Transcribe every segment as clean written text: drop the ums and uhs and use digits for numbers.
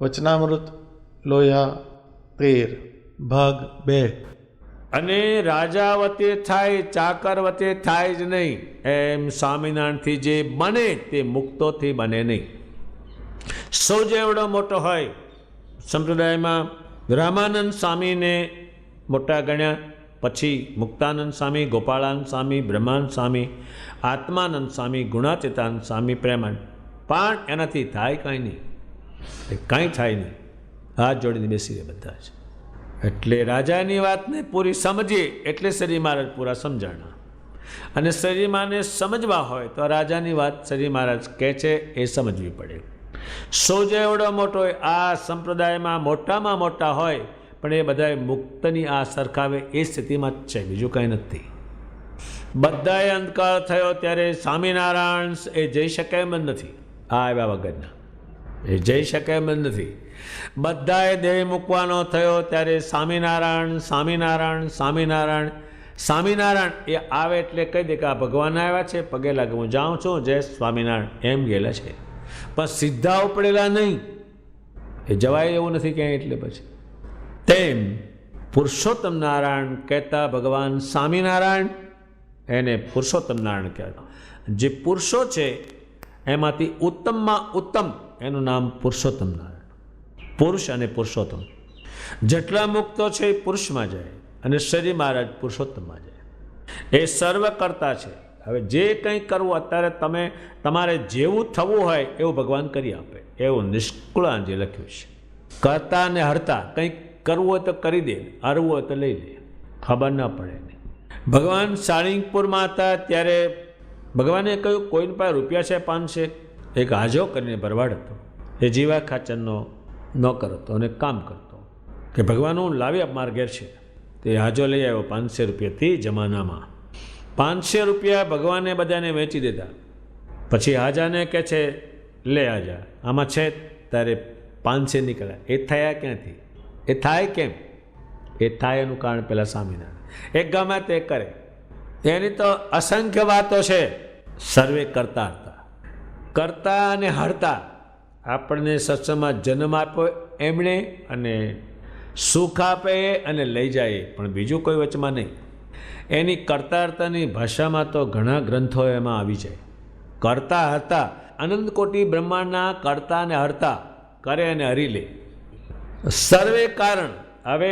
વચનામૃત લોહિયા 13 ભાગ 2। અને રાજા વતે થાય, ચાકર વતે થાય જ નહીં, એમ સ્વામિનારાયણથી જે બને તે મુક્તોથી બને નહીં। સૌ જેવડો મોટો હોય, સંપ્રદાયમાં રામાનંદ સ્વામીને મોટા ગણ્યા, પછી મુક્તાનંદ સ્વામી, ગોપાળાનંદ સ્વામી, બ્રહ્માનંદ સ્વામી, આત્માનંદ સ્વામી, ગુણાતીતાનંદ સ્વામી, પ્રેમાનંદ, પણ એનાથી થાય કાંઈ નહીં, કાંઈ થાય નહીં। હાથ જોડીને બેસી રહે બધા જ। એટલે રાજાની વાતને પૂરી સમજીએ એટલે શ્રી મહારાજ પૂરા સમજાણા, અને શ્રી મહારાજને સમજવા હોય તો રાજાની વાત શ્રી મહારાજ કહે છે એ સમજવી પડે। સો જેવડો મોટો હોય, આ સંપ્રદાયમાં મોટામાં મોટા હોય, પણ એ બધા મુક્તની આ સરખાવે એ સ્થિતિમાં જ છે, બીજું કંઈ નથી। બધાએ અંધકાર થયો ત્યારે સ્વામિનારાયણ એ જઈ શકે એમ જ નથી, આ આવ્યા વગરના એ જઈ શકે એમ જ નથી। બધાએ દેહ મૂકવાનો થયો ત્યારે સ્વામિનારાયણ સ્વામિનારાયણ સ્વામિનારાયણ સ્વામિનારાયણ એ આવે એટલે કહી દે કે આ ભગવાન આવ્યા છે, પગે લાગે હું જાઉં છું, જય સ્વામિનારાયણ એમ ગયેલા છે, પણ સીધા ઉપડેલા નહીં, એ જવાય એવું નથી ક્યાંય। એટલે પછી તેમ પુરુષોત્તમ નારાયણ કહેતા ભગવાન સ્વામિનારાયણ, એને પુરુષોત્તમ નારાયણ કહેતા। જે પુરુષો છે એમાંથી ઉત્તમમાં ઉત્તમ એનું નામ પુરુષોત્તમ નારાયણ। પુરુષ અને પુરુષોત્તમ, જેટલા મુક્તો છે એ પુરુષમાં જાય અને શ્રી મહારાજ પુરુષોત્તમમાં જાય। એ સર્વ કરતા છે। હવે જે કંઈ કરવું અત્યારે તમારે જેવું થવું હોય એવું ભગવાન કરી આપે, એવું નિષ્કુળાન જે લખ્યું છે। કરતા અને હરતા, કંઈક કરવું હોય તો કરી દે, હરવું હોય તો લઈ લે, ખબર ના પડે નહીં। ભગવાન સાળીંગપુરમાં હતા ત્યારે ભગવાને કહ્યું કોઈની પાસે રૂપિયા છે 500, એક હાજો કરીને ભરવાડ હતો, એ જીવા ખાચરનો નોકર હતો અને કામ કરતો, કે ભગવાન હું લાવી આપ મારા ઘેર છે, તે હાજો લઈ આવ્યો 500 રૂપિયાથી જમાનામાં। 500 રૂપિયા ભગવાને બધાને વેચી દીધા, પછી હાજાને કહે છે લે હાજા આમાં છે, તારે 500 નીકળ્યા, એ થયા ક્યાંથી? એ થાય કેમ? એ થાય એનું કારણ પહેલાં સ્વામિનારાયણ, એ ગમે તે કરે, એની તો અસંખ્ય વાતો છે। સર્વે કરતા હતા, કરતા અને હરતા, આપણને સત્સંગમાં જન્મ આપ્યો એમણે, અને સુખ આપે અને લઈ જાય, પણ બીજું કોઈ વચમાં નહીં। એની કરતા હરતાની ભાષામાં તો ઘણા ગ્રંથો એમાં આવી જાય। કરતા હરતા, અનંત કોટી બ્રહ્માંડના કરતા અને હરતા, કરે અને હરી લે। સર્વે કારણ, હવે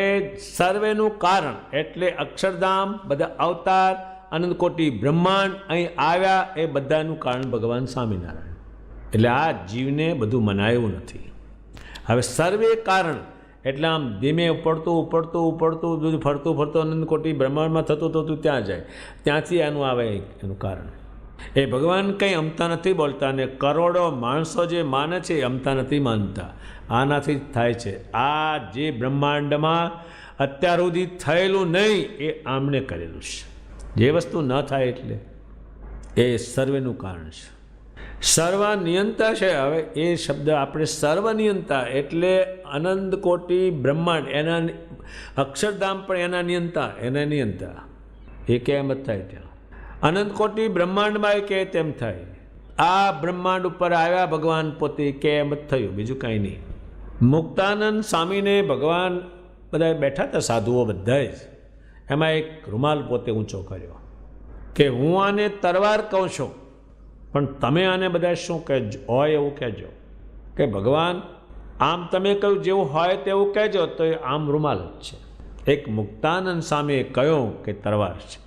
સર્વેનું કારણ એટલે અક્ષરધામ, બધા અવતાર, અનંત કોટી બ્રહ્માંડ અહીં આવ્યા, એ બધાનું કારણ ભગવાન સ્વામિનારાયણ। એટલે આ જીવને બધું મનાયું નથી। હવે સર્વે કારણ એટલે આમ ધીમે ઉપડતું ઉપડતું ઉપડતું બધું ફરતું ફરતું અનંત કોટી બ્રહ્માંડમાં થતું થતું ત્યાં જાય, ત્યાંથી આનું આવે એનું કારણ। એ ભગવાન કંઈ અમતા નથી બોલતા, ને કરોડો માણસો જે માને છે એ અમતા નથી માનતા, આનાથી જ થાય છે। આ જે બ્રહ્માંડમાં અત્યાર સુધી થયેલું નહીં એ આમને કરેલું છે, જે વસ્તુ ન થાય એટલે એ સર્વેનું કારણ છે। સર્વનિયંતા છે, હવે એ શબ્દ આપણે સર્વનિયંતા એટલે અનંત કોટી બ્રહ્માંડ, એના અક્ષરધામ પણ એના નિયંતા, એના નિયંતા, એ કેમ જ થાય ત્યાં અનંત કોટી બ્રહ્માંડમાં એ કે તેમ થાય। આ બ્રહ્માંડ ઉપર આવ્યા ભગવાન પોતે, કેમ જ થયું, બીજું કાંઈ નહીં। મુક્તાનંદ સ્વામીને ભગવાન બધા બેઠા હતા, સાધુઓ બધા જ, એમાં એક રૂમાલ પોતે ઊંચો કર્યો કે હું આને તરવાર કહું છું, પણ તમે આને બધા શું કહેજો, હોય એવું કહેજો, કે ભગવાન આમ તમે કહ્યું જેવું હોય તેવું કહેજો, તો એ આમ રૂમાલ જ છે। એક મુક્તાનંદ સ્વામીએ કહ્યું કે તરવાર છે।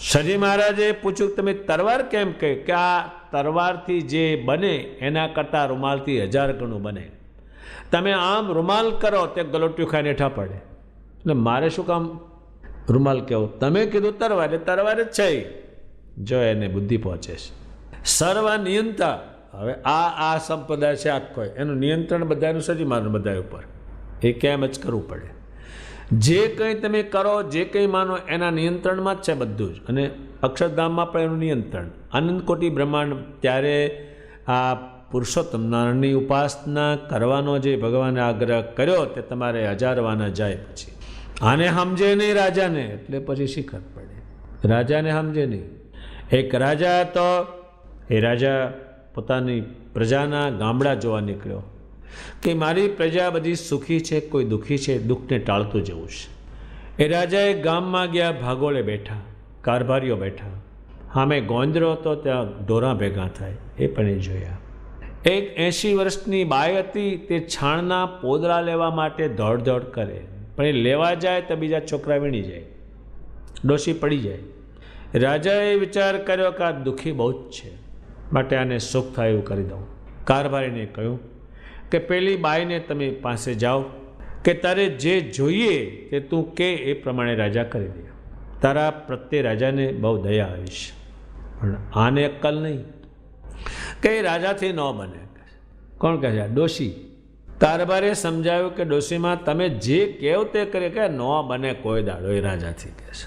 શ્રી મહારાજે પૂછ્યું તમે તરવાર કેમ કહે? કે આ તરવારથી જે બને એના કરતાં રૂમાલથી 1000 ગણું બને। તમે આમ રૂમાલ કરો તે ગલોટિયું ખાઈને હેઠા પડે, એટલે મારે શું કામ રૂમાલ કહેવું? તમે કીધું તરવાર, એટલે તરવાર જ છે, જો એને બુદ્ધિ પહોંચે છે। સર્વનિયંતા, હવે આ સંપ્રદાય છે આખો, એનું નિયંત્રણ બધાનું સજી માનું બધા ઉપર, એ કેમ જ કરવું પડે। જે કંઈ તમે કરો, જે કંઈ માનો એના નિયંત્રણમાં જ છે બધું જ, અને અક્ષરધામમાં પણ એનું નિયંત્રણ, અનંત કોટી બ્રહ્માંડ। ત્યારે આ પુરુષોત્તમ નારાયણની ઉપાસના કરવાનો જે ભગવાને આગ્રહ કર્યો તે તમારે 1000 વાના જાય। પછી આને સમજે નહીં રાજાને, એટલે પછી શીખર પડે, રાજાને સમજે નહીં। એક રાજા હતો, એ રાજા પોતાની પ્રજાના ગામડા જોવા નીકળ્યો, કે મારી પ્રજા બધી સુખી છે, કોઈ દુઃખી છે, દુઃખને ટાળતું જવું છે. એ રાજાએ ગામમાં ગયા, ભાગોળે બેઠા, કારભારીઓ બેઠા, સામે ગોંદરો હતો, ત્યાં ઢોરા ભેગા થાય એ પણ એ જોયા. એક 80 વર્ષની બાઈ હતી, તે છાણના પોદળા લેવા માટે દોડ કરે, પણ એ લેવા જાય તો બીજા છોકરા વીણી જાય, ડોશી પડી જાય. રાજાએ વિચાર કર્યો કે આ દુઃખી બહુ જ છે, માટે આને સુખ થાય એવું કરી દઉં. કારભારીને કહ્યું કે પેલી બાઈને તમે પાસે જાઓ, કે તારે જે જોઈએ તે તું કે એ પ્રમાણે રાજા કરી દે. તારા પ્રત્યે રાજાને બહુ દયા આવી છે, પણ આને અક્કલ નહીં કે રાજાથી ન બને. કોણ કહે છે? ડોશી. કારભારે સમજાવ્યું કે ડોશીમાં તમે જે કહો તે કરે, કે ન બને કોઈ દાડો એ રાજાથી કહે છે.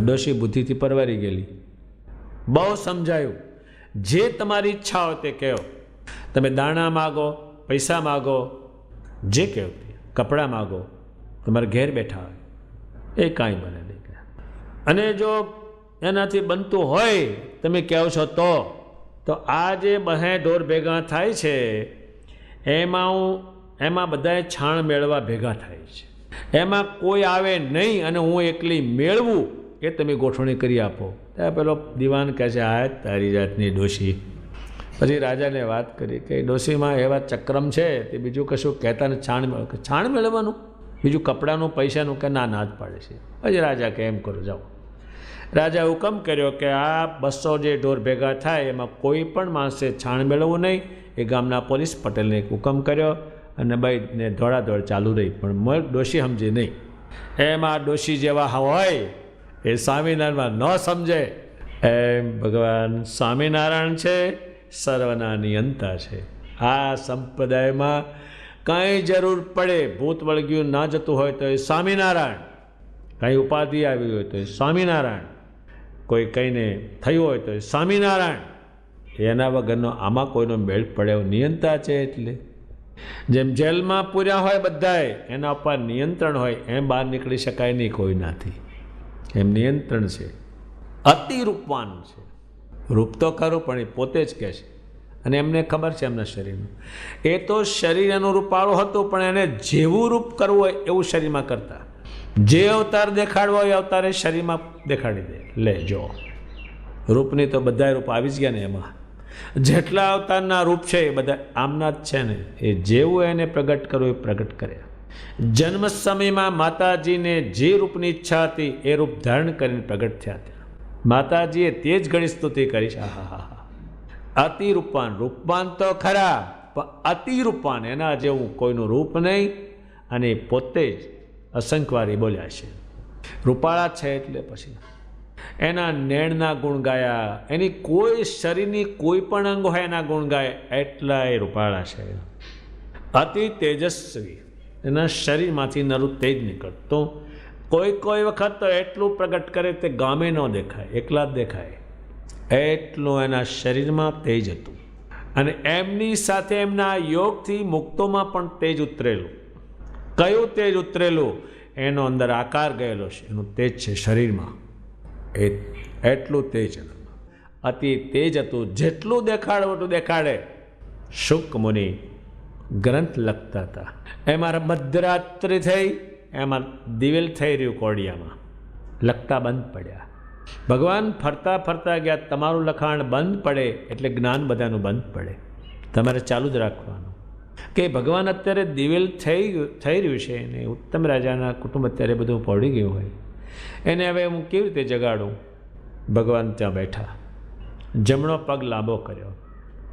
ડોશી બુદ્ધિથી પરવારી ગયેલી. બહુ સમજાયું, જે તમારી ઈચ્છા હોય તે કહો. તમે દાણા માગો, પૈસા માગો, જે કહો તે, કપડાં માગો, તમારે ઘેર બેઠા હોય એ કાંઈ બને નહીં. અને જો એનાથી બનતું હોય તમે કહો છો તો આ જે બહે ઢોર ભેગા થાય છે એમાં બધાએ છાણ મેળવા ભેગા થાય છે. એમાં કોઈ આવે નહીં અને હું એકલી મેળવું એ તમે ગોઠવણી કરી આપો. ત્યાં પેલો દિવાન કહે છે, આ તારી જાતની ડોશી. પછી રાજાને વાત કરી કે ડોશીમાં એવા ચક્રમ છે તે બીજું કશું કહેતા ને છાણ મેળવ, કે છાણ મેળવવાનું, બીજું કપડાનું પૈસાનું કે ના જ પાડે છે. પછી રાજા કે એમ કરો જાઓ. રાજા હુકમ કર્યો કે આ 200 જે ઢોર ભેગા થાય એમાં કોઈ પણ માણસે છાણ મેળવવું નહીં. એ ગામના પોલીસ પટેલને એક હુકમ કર્યો અને ભાઈને દોડાદોડ ચાલુ રહી, પણ ડોશી સમજે નહીં. એમાં ડોશી જેવા હોય એ સ્વામિનારાયણમાં ન સમજે. એમ ભગવાન સ્વામિનારાયણ છે, સર્વના નિયંતા છે. આ સંપ્રદાયમાં કાંઈ જરૂર પડે, ભૂત વળગ્યું ના જતું હોય તો એ સ્વામિનારાયણ, કાંઈ ઉપાધિ આવી હોય તો એ સ્વામિનારાયણ, કોઈ કંઈને થયું હોય તો એ સ્વામિનારાયણ. એના વગરનો આમાં કોઈનો મેળ પડે એવો નિયંતા છે. એટલે જેમ જેલમાં પૂર્યા હોય બધાએ, એના ઉપર નિયંત્રણ હોય, એમ બહાર નીકળી શકાય નહીં કોઈનાથી. એમ નિયંત્રણ છે. અતિ રૂપવાન છે. રૂપ તો ખરું પણ એ પોતે જ કહે છે, અને એમને ખબર છે એમના શરીરનું. એ તો શરીર એનું રૂપાળું હતું, પણ એને જેવું રૂપ કરવું હોય એવું શરીરમાં કરતા. જે અવતાર દેખાડવો હોય એ અવતારે શરીરમાં દેખાડી દે. લે જો, રૂપની તો બધા રૂપ આવી જ ગયા ને. એમાં જેટલા અવતારના રૂપ છે એ બધા આમના જ છે ને. એ જેવું એને પ્રગટ કરવું એ પ્રગટ કરે. જન્મ સમયમાં માતાજીને જે રૂપની ઈચ્છા હતી એ રૂપ ધારણ કરીને પ્રગટ થયા હતા. માતાજીએ તે જ ઘણી સ્તુતિ કરી છે. અતિ રૂપવાન. રૂપવાન તો ખરા, પણ અતિ રૂપવાન, એના જેવું કોઈનું રૂપ નહીં. અને પોતે જ અસંખ્યવારી બોલ્યા છે. રૂપાળા છે એટલે પછી એના નેણના ગુણ ગાયા, એની કોઈ શરીરની કોઈ પણ અંગ હોય એના ગુણ ગાય, એટલા એ રૂપાળા છે. અતિ તેજસ્વી, એના શરીરમાંથી નરું તેજ નીકળતું. કોઈ વખત તો એટલું પ્રગટ કરે તે ગામે ન દેખાય, એકલા જ દેખાય, એટલું એના શરીરમાં તેજ હતું. અને એમની સાથે એમના યોગથી મુક્તોમાં પણ તેજ ઉતરેલું. કયું તેજ ઉતરેલું? એનો અંદર આકાર ગયેલો છે, એનું તેજ છે શરીરમાં. એટલું તેજ હતું, અતિ તેજ હતું. જેટલું દેખાડવું એટલું દેખાડે. શુક મુનિ ગ્રંથ લખતા હતા. એમાં મધ્યરાત્રિ થઈ, એમાં દિવેલ થઈ રહ્યું કોડિયામાં, લખતા બંધ પડ્યા. ભગવાન ફરતા ફરતા ગયા, તમારું લખાણ બંધ પડે એટલે જ્ઞાન બધાનું બંધ પડે. તમારે ચાલુ જ રાખવાનું કે ભગવાન અત્યારે દિવેલ થઈ રહ્યું છે ને ઉત્તમ રાજાના કુટુંબ અત્યારે બધું પડી ગયું હોય, એને હવે હું કેવી રીતે જગાડું? ભગવાન ત્યાં બેઠા, જમણો પગ લાંબો કર્યો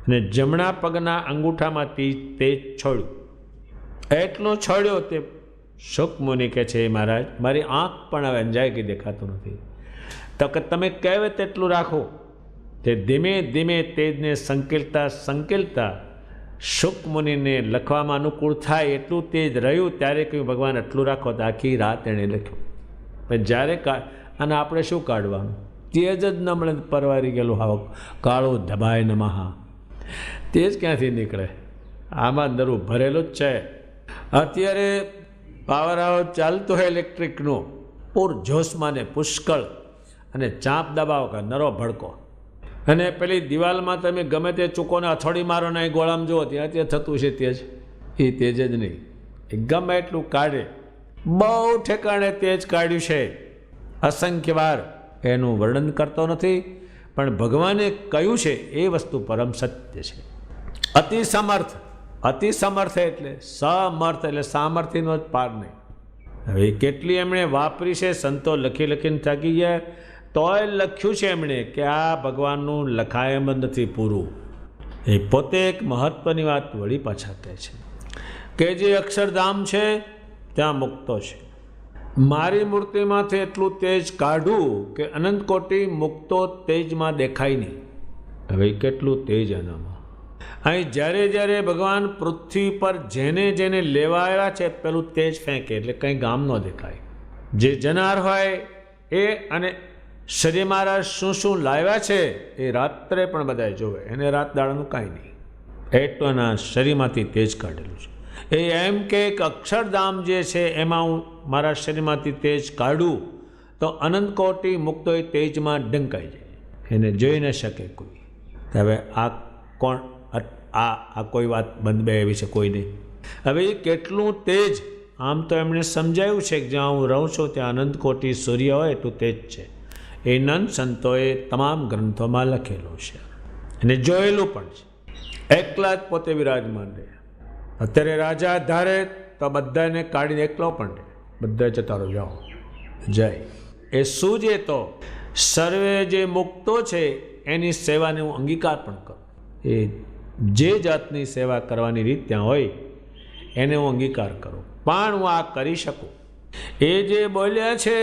અને જમણા પગના અંગૂઠામાંથી તેજ છોડ્યું. એટલો છોડ્યો તે શુક મુનિ કહે છે, મહારાજ મારી આંખ પણ હવે અંજાઈ ગઈ, દેખાતું નથી. તો કે તમે કહેવે તેટલું રાખો. તે ધીમે ધીમે તેજને સંકેલતા શુક મુનિને લખવામાં અનુકૂળ થાય એટલું તેજ રહ્યું. ત્યારે કહ્યું ભગવાન એટલું રાખો. તો આખી રાત એણે લખ્યું. પણ જ્યારે અને આપણે શું કાઢવાનું? તેજ જ ન મળે, પરવારી ગયેલું હાવ કાળું ધબાય નમઃ. તેજ ક્યાંથી નીકળે? આમાં અંદરું ભરેલું જ છે. અત્યારે પાવર હાઉસ ચાલતું હોય ઇલેક્ટ્રિકનું, પૂર જોશમાં ને પુષ્કળ, અને ચાંપ દબાવો કે નરો ભડકો. અને પેલી દિવાલમાં તમે ગમે તે ચૂકોને અથોડી મારો ને ગોળામાં જુઓ, ત્યાં થતું છે તેજ. એ તેજ જ નહીં. એ ગમે એટલું કાઢે, બહુ ઠેકાણે તેજ કાઢ્યું છે અસંખ્ય વાર, એનું વર્ણન કરતો નથી, પણ ભગવાને કહ્યું છે એ વસ્તુ પરમ સત્ય છે. અતિ સમર્થ, અતિ સમર્થ એટલે સમર્થ એટલે સામર્થ્યનો જ પાર નહીં. હવે કેટલી એમણે વાપરી છે, સંતો લખી લખીને થાકી ગયા, તોય લખ્યું છે એમણે કે આ ભગવાનનું લખાય એમ નથી પૂરું. એ પોતે એક મહત્વની વાત વળી પાછા કહે છે કે જે અક્ષરધામ છે ત્યાં મુક્તો છે. મારી મૂર્તિમાંથી એટલું તેજ કાઢું કે અનંત કોટી મુક્તો તેજમાં દેખાય નહીં. હવે કેટલું તેજ આનામાં. અહીં જ્યારે જ્યારે ભગવાન પૃથ્વી પર જેને જેને લેવા આવ્યા છે પેલું તેજ ફેંકે એટલે કંઈ ગામ ન દેખાય. જે જનાર હોય એ અને શરીર મારા શું શું લાવ્યા છે એ રાત્રે પણ બધાએ જોવે, એને રાત દાડાનું કાંઈ નહીં. એટલું એના શરીરમાંથી તેજ કાઢેલું છે. એ એમ કે અક્ષરધામ જે છે એમાં હું મારા શરીરમાંથી તેજ કાઢું તો અનંત કોટી મુક્તો એ તેજમાં ડંકાઈ જાય, એને જોઈ ન શકે કોઈ. હવે આ કોણ, આ કોઈ વાત બંધ બે એવી છે કોઈ નહીં. હવે એ કેટલું તેજ, આમ તો એમણે સમજાયું છે કે જ્યાં હું રહું છું ત્યાં અનંત કોટી સૂર્ય હોય એટલું તેજ છે. એ નંદ સંતોએ તમામ ગ્રંથોમાં લખેલું છે અને જોયેલું પણ છે. એકલા જ પોતે વિરાજમાન રહે. અત્યારે રાજા ધારે તો બધાને કાઢીને એકલો પણ રહે, બધા જતા રહો, જાઓ જાય. એ સૂજે તો સર્વે જે મુક્તો છે એની સેવાને હું અંગીકાર પણ કરું. એ જે જાતની સેવા કરવાની રીત ત્યાં હોય એને હું અંગીકાર કરું, પણ હું આ કરી શકું. એ જે બોલ્યા છે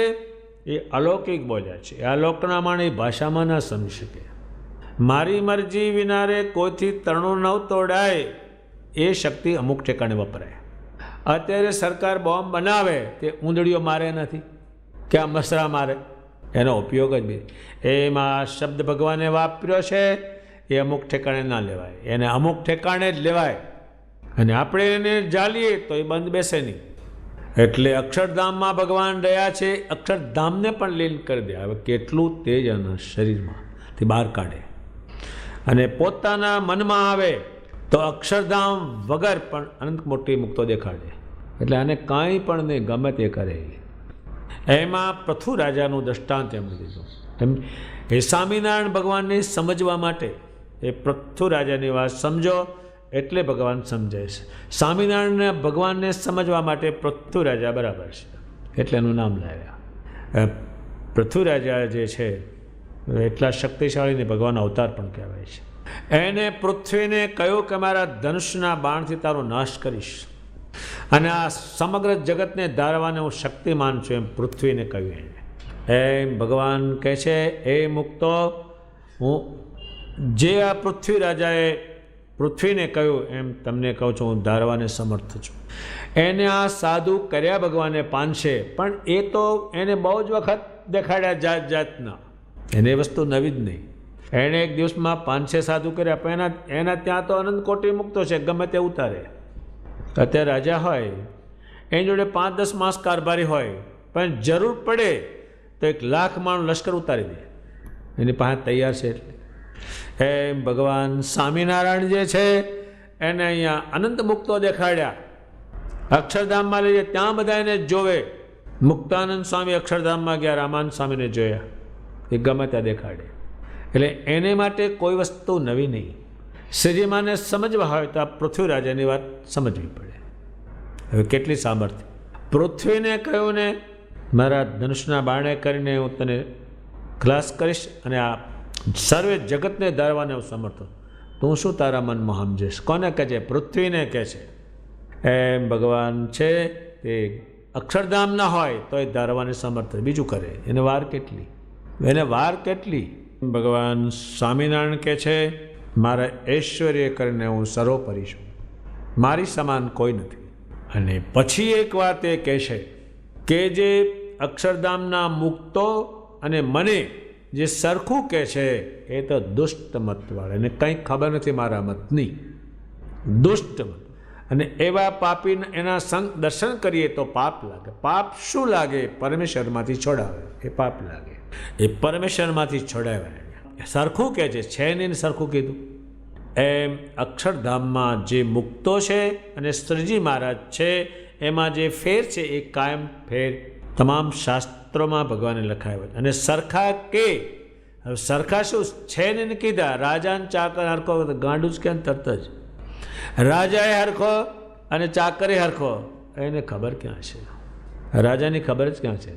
એ અલૌકિક બોલ્યા છે, એ અલૌકના માણી ભાષામાં ના સમજી શકે. મારી મરજી વિનારે કોઈથી તરણું ન તોડાય એ શક્તિ અમુક ઠેકાણે વપરાય. અત્યારે સરકાર બોમ્બ બનાવે તે ઊંધડીઓ મારે નથી કે આ મસરા મારે, એનો ઉપયોગ જ બી એમાં શબ્દ ભગવાને વાપર્યો છે એ અમુક ઠેકાણે ના લેવાય, એને અમુક ઠેકાણે જ લેવાય. અને આપણે એને જાલીએ તો એ બંધ બેસે નહીં. એટલે અક્ષરધામમાં ભગવાન રહ્યા છે, અક્ષરધામને પણ લીન કરી દે. હવે કેટલું તેજ આના શરીરમાંથી બહાર કાઢે અને પોતાના મનમાં આવે તો અક્ષરધામ વગર પણ અનંત મોટી મુક્તો દેખાડે. એટલે આને કાંઈ પણ નહીં, ગમે તે કરે. એમાં પૃથુ રાજાનું દ્રષ્ટાંત એમણે દીધું. એ સ્વામિનારાયણ ભગવાનને સમજવા માટે એ પૃથુ રાજાની વાત સમજો એટલે ભગવાન સમજાય છે. સ્વામિનારાયણ ભગવાનને સમજવા માટે પૃથુ રાજા બરાબર છે એટલે એનું નામ લાવ્યા. પૃથુ રાજા જે છે એટલા શક્તિશાળીને ભગવાન અવતાર પણ કહેવાય છે. એને પૃથ્વીને કહ્યું કે મારા ધનુષના બાણથી તારો નાશ કરીશ અને આ સમગ્ર જગતને ધારવાને હું શક્તિમાન છું એમ પૃથ્વીને કહ્યું. એને એમ ભગવાન કહે છે એ મુક્તો હું જે આ પૃથ્વી રાજાએ પૃથ્વીને કહ્યું એમ તમને કહું છું, હું ધારવાને સમર્થ છું. એને આ સાધુ કર્યા ભગવાને પાનશે, પણ એ તો એને બહુ જ વખત દેખાડ્યા જાત જાતના, એને વસ્તુ નવી જ નહીં. એણે એક દિવસમાં 500 સાધુ કર્યા, પણ એના ત્યાં તો અનંત કોટી મુક્તો છે, ગમે તે ઉતારે. અત્યારે રાજા હોય એની જોડે 5-10 માસ કારભારી હોય, પણ જરૂર પડે તો 1,00,000 માણસ લશ્કર ઉતારી દે, એની પાસે તૈયાર છે. એટલે એમ ભગવાન સ્વામિનારાયણ જે છે એને અહીંયા અનંત મુક્તો દેખાડ્યા. અક્ષરધામમાં લઈએ ત્યાં બધા એને જોવે. મુક્તાનંદ સ્વામી અક્ષરધામમાં ગયા, રામાનંદ સ્વામીને જોયા, એ ગમે ત્યાં દેખાડે. એટલે એને માટે કોઈ વસ્તુ નવી નહીં. શ્રીજીમાને સમજવા હોય તો આ પૃથ્વી રાજાની વાત સમજવી પડે. હવે કેટલી સામર્થ્ય. પૃથ્વીને કહ્યું ને મારા ધનુષના બાણે કરીને હું તને ખલાસ કરીશ અને આ સર્વે જગતને ધારવાને હું સમર્થ. તું શું તારા મનમાં સમજેશ? કોને કહે છે? પૃથ્વીને કહે છે. એમ ભગવાન છે તે અક્ષરધામ ના હોય તો એ ધારવાને સમર્થ, બીજું કરે. એને વાર કેટલી, એને વાર કેટલી. ભગવાન સ્વામિનારાયણ કહે છે મારા ઐશ્વર્ય કરીને હું સર્વોપરી છું, મારી સમાન કોઈ નથી. અને પછી એક વાત એ કહે છે કે જે અક્ષરધામના મુક્તો અને મને જે સરખું કહે છે એ તો દુષ્ટ મતવાળા, એને કંઈ ખબર નથી મારા મતની. દુષ્ટ મત અને એવા પાપી એના સંગ દર્શન કરીએ તો પાપ લાગે. પાપ શું લાગે? પરમેશ્વરમાંથી છોડાવે એ પાપ લાગે. એ પરમેશ્વરમાંથી છોડાવે. સરખું કહે છે નહીં સરખું કીધું. એમ અક્ષરધામમાં જે મુક્તો છે અને શ્રીજી મહારાજ છે એમાં જે ફેર છે એ કાયમ ફેર તમામ શાસ્ત્રોમાં ભગવાને લખાયો છે. અને સરખા કે હવે સરખા શું છે ને કીધા, રાજાને ચાકર હરખો ગાંડું જ કે તરત જ રાજાએ હરખો અને ચાકરે હરખો, એને ખબર ક્યાં છે? રાજાની ખબર જ ક્યાં છે?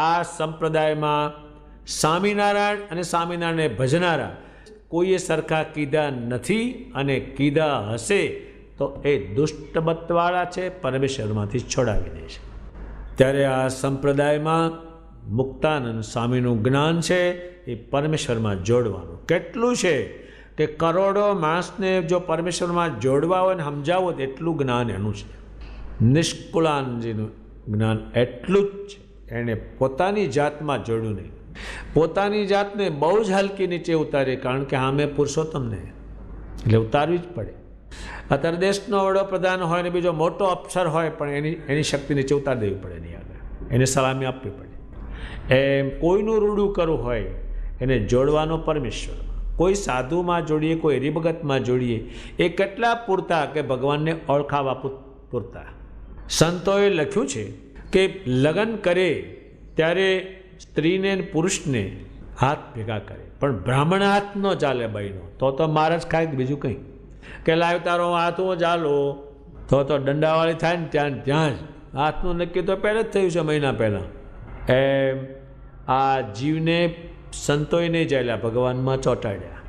આ સંપ્રદાયમાં સ્વામિનારાયણ અને સ્વામિનારાયણને ભજનારા કોઈએ સરખા કીધા નથી, અને કીધા હશે તો એ દુષ્ટબતવાળા છે, પરમેશ્વરમાંથી છોડાવી દે છે. ત્યારે આ સંપ્રદાયમાં મુક્તાનંદ સ્વામીનું જ્ઞાન છે એ પરમેશ્વરમાં જોડવાનું કેટલું છે કે કરોડો માણસને જો પરમેશ્વરમાં જોડવા હોય ને સમજાવો તો એટલું જ્ઞાન એનું છે. નિષ્કુળાનંદજીનું જ્ઞાન એટલું જ છે. એણે પોતાની જાતમાં જોડ્યું નહીં, પોતાની જાતને બહુ જ હલકી નીચે ઉતારી, કારણ કે સામે પુરુષોત્તમને એટલે ઉતારવી જ પડે. અત્યારે દેશનો વડાપ્રધાન હોય ને બીજો મોટો અફસર હોય પણ એની શક્તિ નીચે ઉતારી દેવી પડે, એની આગળ એને સલામી આપવી પડે. એમ કોઈનું રૂડું કરવું હોય એને જોડવાનો પરમેશ્વર. કોઈ સાધુમાં જોડીએ, કોઈ હરિભગતમાં જોડીએ, એ કેટલા પૂરતા કે ભગવાનને ઓળખાવા પૂરતા. સંતોએ લખ્યું છે કે લગ્ન કરે ત્યારે સ્ત્રીને પુરુષને હાથ ભેગા કરે, પણ બ્રાહ્મણ હાથ ન ચાલે બહેનો, તો મારે જ ખાય બીજું કંઈ કે લાવ તારો હાથ હું ચાલો, તો દંડાવાળી થાય ને ત્યાં જ હાથનું નક્કી તો પહેલાં જ થયું છે, મહિના પહેલાં. એમ આ જીવને સંતોએ નહીં ચાલ્યા, ભગવાનમાં ચોંટાડ્યા.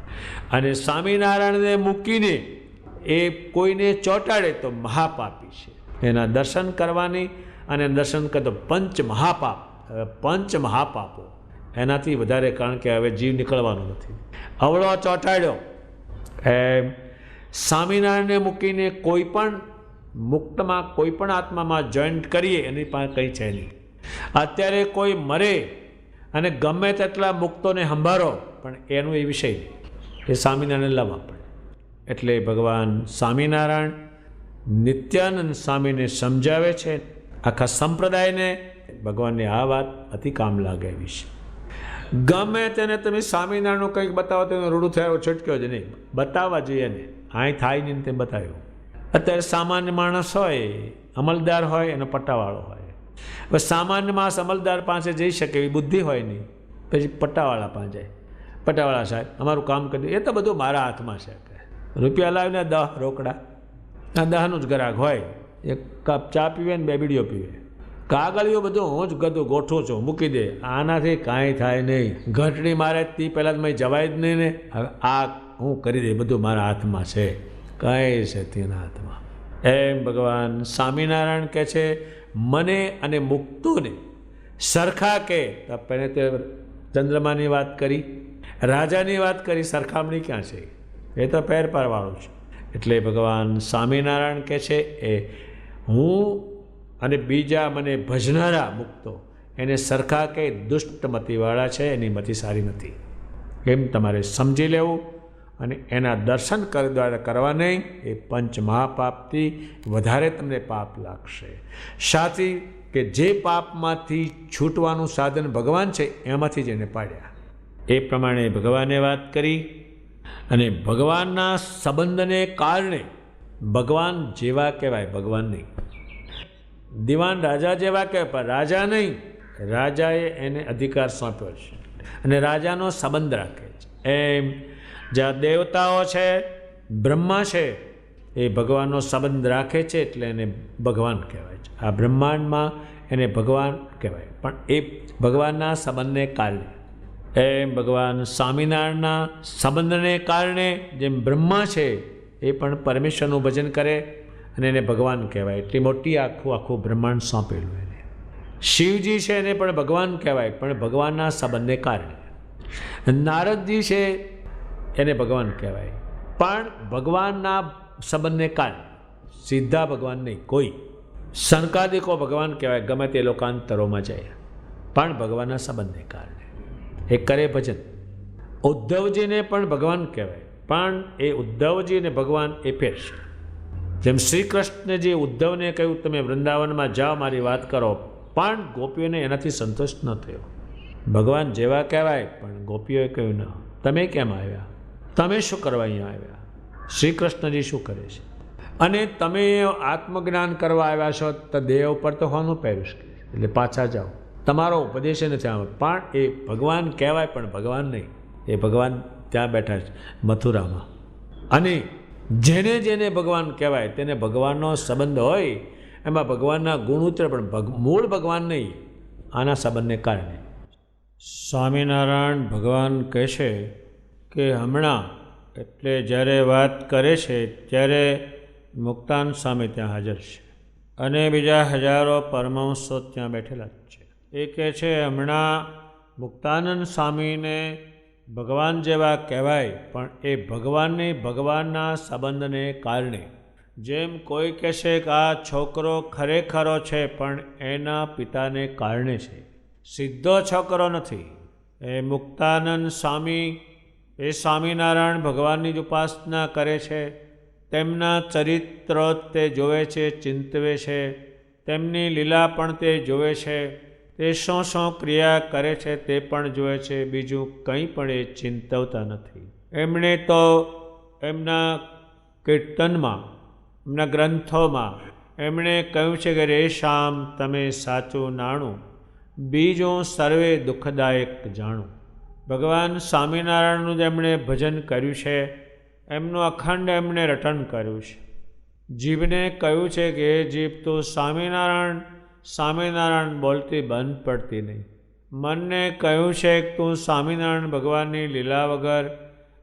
અને સ્વામિનારાયણને મૂકીને એ કોઈને ચોંટાડે તો મહાપાપી છે. એના દર્શન કરવાની અને દર્શન કરતો પંચ મહાપાપો એનાથી વધારે, કારણ કે હવે જીવ નીકળવાનો નથી. અવળો ચોંટાડ્યો. એમ સ્વામિનારાયણને મૂકીને કોઈ પણ મુક્તમાં કોઈ પણ આત્મામાં જોઈન્ટ કરીએ એની પાસે કંઈ છે નહીં. અત્યારે કોઈ મરે અને ગમે તેટલા મુક્તોને સંભાળો પણ એનું એ વિષય નહીં, એ સ્વામિનારાયણ લાવવા પડે. એટલે ભગવાન સ્વામિનારાયણ નિત્યાનંદ સ્વામીને સમજાવે છે, આખા સંપ્રદાયને ભગવાનની આ વાત અતિ કામ લાગે એવી છે. ગમે તેને તમે સ્વામિનારાયણનું કંઈક બતાવો તો રૂડું થયો છટક્યો જ નહીં, બતાવવા જોઈએ ને, અહીં થાય નહીં તે બતાવ્યું. અત્યારે સામાન્ય માણસ હોય, અમલદાર હોય, એનો પટ્ટાવાળો હોય. હવે સામાન્ય માણસ અમલદાર પાસે જઈ શકે એવી બુદ્ધિ હોય નહીં, પછી પટ્ટાવાળા પાસે જાય. પટ્ટાવાળા સાહેબ અમારું કામ કરી દે, એ તો બધું મારા હાથમાં છે. રૂપિયા લાવીને 10 રોકડા, આ 10નું જ ગ્રાહક હોય, એક કપ ચા પીવે ને 2 બીડીઓ પીવે, કાગળિયો બધું હું જ ગધું ગોઠવું છું, મૂકી દે. આનાથી કાંઈ થાય નહીં. ઘંટડી મારે તે પહેલાં મેં જવાય જ નહીં ને. હવે આ હું કરી દે, બધું મારા હાથમાં છે, કાંઈ છે તેના હાથમાં. એમ ભગવાન સ્વામિનારાયણ કહે છે મને અને મુક્તોને સરખા કે પહેલે તે ચંદ્રમાની વાત કરી, રાજાની વાત કરી, સરખામણી ક્યાં છે? એ તો પેર પારવાળું છે. એટલે ભગવાન સ્વામિનારાયણ કહે છે એ હું અને બીજા મને ભજનારા મુક્તો એને સરખા કે દુષ્ટમતીવાળા છે, એની મતિ સારી નથી. એમ તમારે સમજી લેવું અને એના દર્શન દ્વારા કરવા નહીં. એ પંચ મહાપાપથી વધારે તમને પાપ લાગશે. સાથી કે જે પાપમાંથી છૂટવાનું સાધન ભગવાન છે એમાંથી જ એને પાડ્યા. એ પ્રમાણે ભગવાને વાત કરી. અને ભગવાનના સંબંધને કારણે ભગવાન જેવા કહેવાય, ભગવાન નહીં. દિવાન રાજા જેવા કહેવાય પણ રાજા નહીં. રાજાએ એને અધિકાર સોંપ્યો છે અને રાજાનો સંબંધ રાખે છે. એમ જ્યાં દેવતાઓ છે, બ્રહ્મા છે, એ ભગવાનનો સંબંધ રાખે છે એટલે એને ભગવાન કહેવાય છે. આ બ્રહ્માંડમાં એને ભગવાન કહેવાય, પણ એ ભગવાનના સંબંધને કારણે. એમ ભગવાન સ્વામિનારાયણના સંબંધને કારણે જેમ બ્રહ્મા છે એ પણ પરમેશ્વરનું ભજન કરે અને એને ભગવાન કહેવાય. એટલી મોટી આખું બ્રહ્માંડ સોંપેલું એને. શિવજી છે એને પણ ભગવાન કહેવાય, પણ ભગવાનના સંબંધને કારણે. નારદજી છે એને ભગવાન કહેવાય, પણ ભગવાનના સંબંધને કારણે. સીધા ભગવાન નહીં. કોઈ સંકાદિકો ભગવાન કહેવાય, ગમે તે લોકાંતરોમાં જાય, પણ ભગવાનના સંબંધને કારણે એ કરે ભજન. ઉદ્ધવજીને પણ ભગવાન કહેવાય, પણ એ ઉદ્ધવજી અને ભગવાન એ ફેર છે. જેમ શ્રી કૃષ્ણજી ઉદ્ધવને કહ્યું તમે વૃંદાવનમાં જાઓ મારી વાત કરો, પણ ગોપીઓને એનાથી સંતોષ ન થયો. ભગવાન જેવા કહેવાય પણ ગોપીઓએ કહ્યું ના, તમે કેમ આવ્યા? તમે શું કરવા અહીંયા આવ્યા? શ્રી કૃષ્ણજી શું કરે છે? અને તમે આત્મજ્ઞાન કરવા આવ્યા છો તો દેહ ઉપર તો હોનું પહેર્યું છે, એટલે પાછા જાઓ. તમારો ઉપદેશ નથી આવે, પણ એ ભગવાન કહેવાય પણ ભગવાન નહીં. એ ભગવાન ત્યાં બેઠા છે મથુરામાં. અને જેને જેને ભગવાન કહેવાય તેને ભગવાનનો સંબંધ હોય, એમાં ભગવાનના ગુણ ઉતરે, પણ મૂળ ભગવાન નહીં, આના સંબંધને કારણે. સ્વામિનારાયણ ભગવાન કહે છે કે હમણાં, એટલે જ્યારે વાત કરે છે ત્યારે મુક્તાનંદ સ્વામી ત્યાં હાજર છે અને બીજા હજારો પરમહંસો ત્યાં બેઠેલા જ છે. એ કહે છે હમણાં મુક્તાનંદ સ્વામીને ભગવાન જેવા કહેવાય, પણ એ ભગવાનની ભગવાનના સંબંધને કારણે. જેમ કોઈ કહેશે કે આ છોકરો ખરેખરો છે પણ એના પિતાને કારણે છે, સીધો છોકરો નથી. એ મુક્તાનંદ સ્વામી એ સ્વામિનારાયણ ભગવાનની જ ઉપાસના કરે છે, તેમના ચરિત્ર તે જોવે છે, ચિંતવે છે, તેમની લીલા પણ તે જોવે છે, તે શું શું ક્રિયા કરે છે તે પણ જોવે છે, બીજું કંઈ પણ એ ચિંતવતા નથી. એમણે તો એમના કીર્તનમાં, એમના ગ્રંથોમાં એમણે કહ્યું છે કે રે શ્યામ તમે સાચું નાણું, બીજું સર્વે દુઃખદાયક જાણું. ભગવાન સ્વામિનારાયણનું જ એમણે ભજન કર્યું છે, એમનું અખંડ એમણે રટન કર્યું છે. જીભને કહ્યું છે કે એ જીભ તું સ્વામિનારાયણ સ્વામિનારાયણ બોલતી બંધ પડતી નહીં. મનને કહ્યું છે કે તું સ્વામિનારાયણ ભગવાનની લીલા વગર,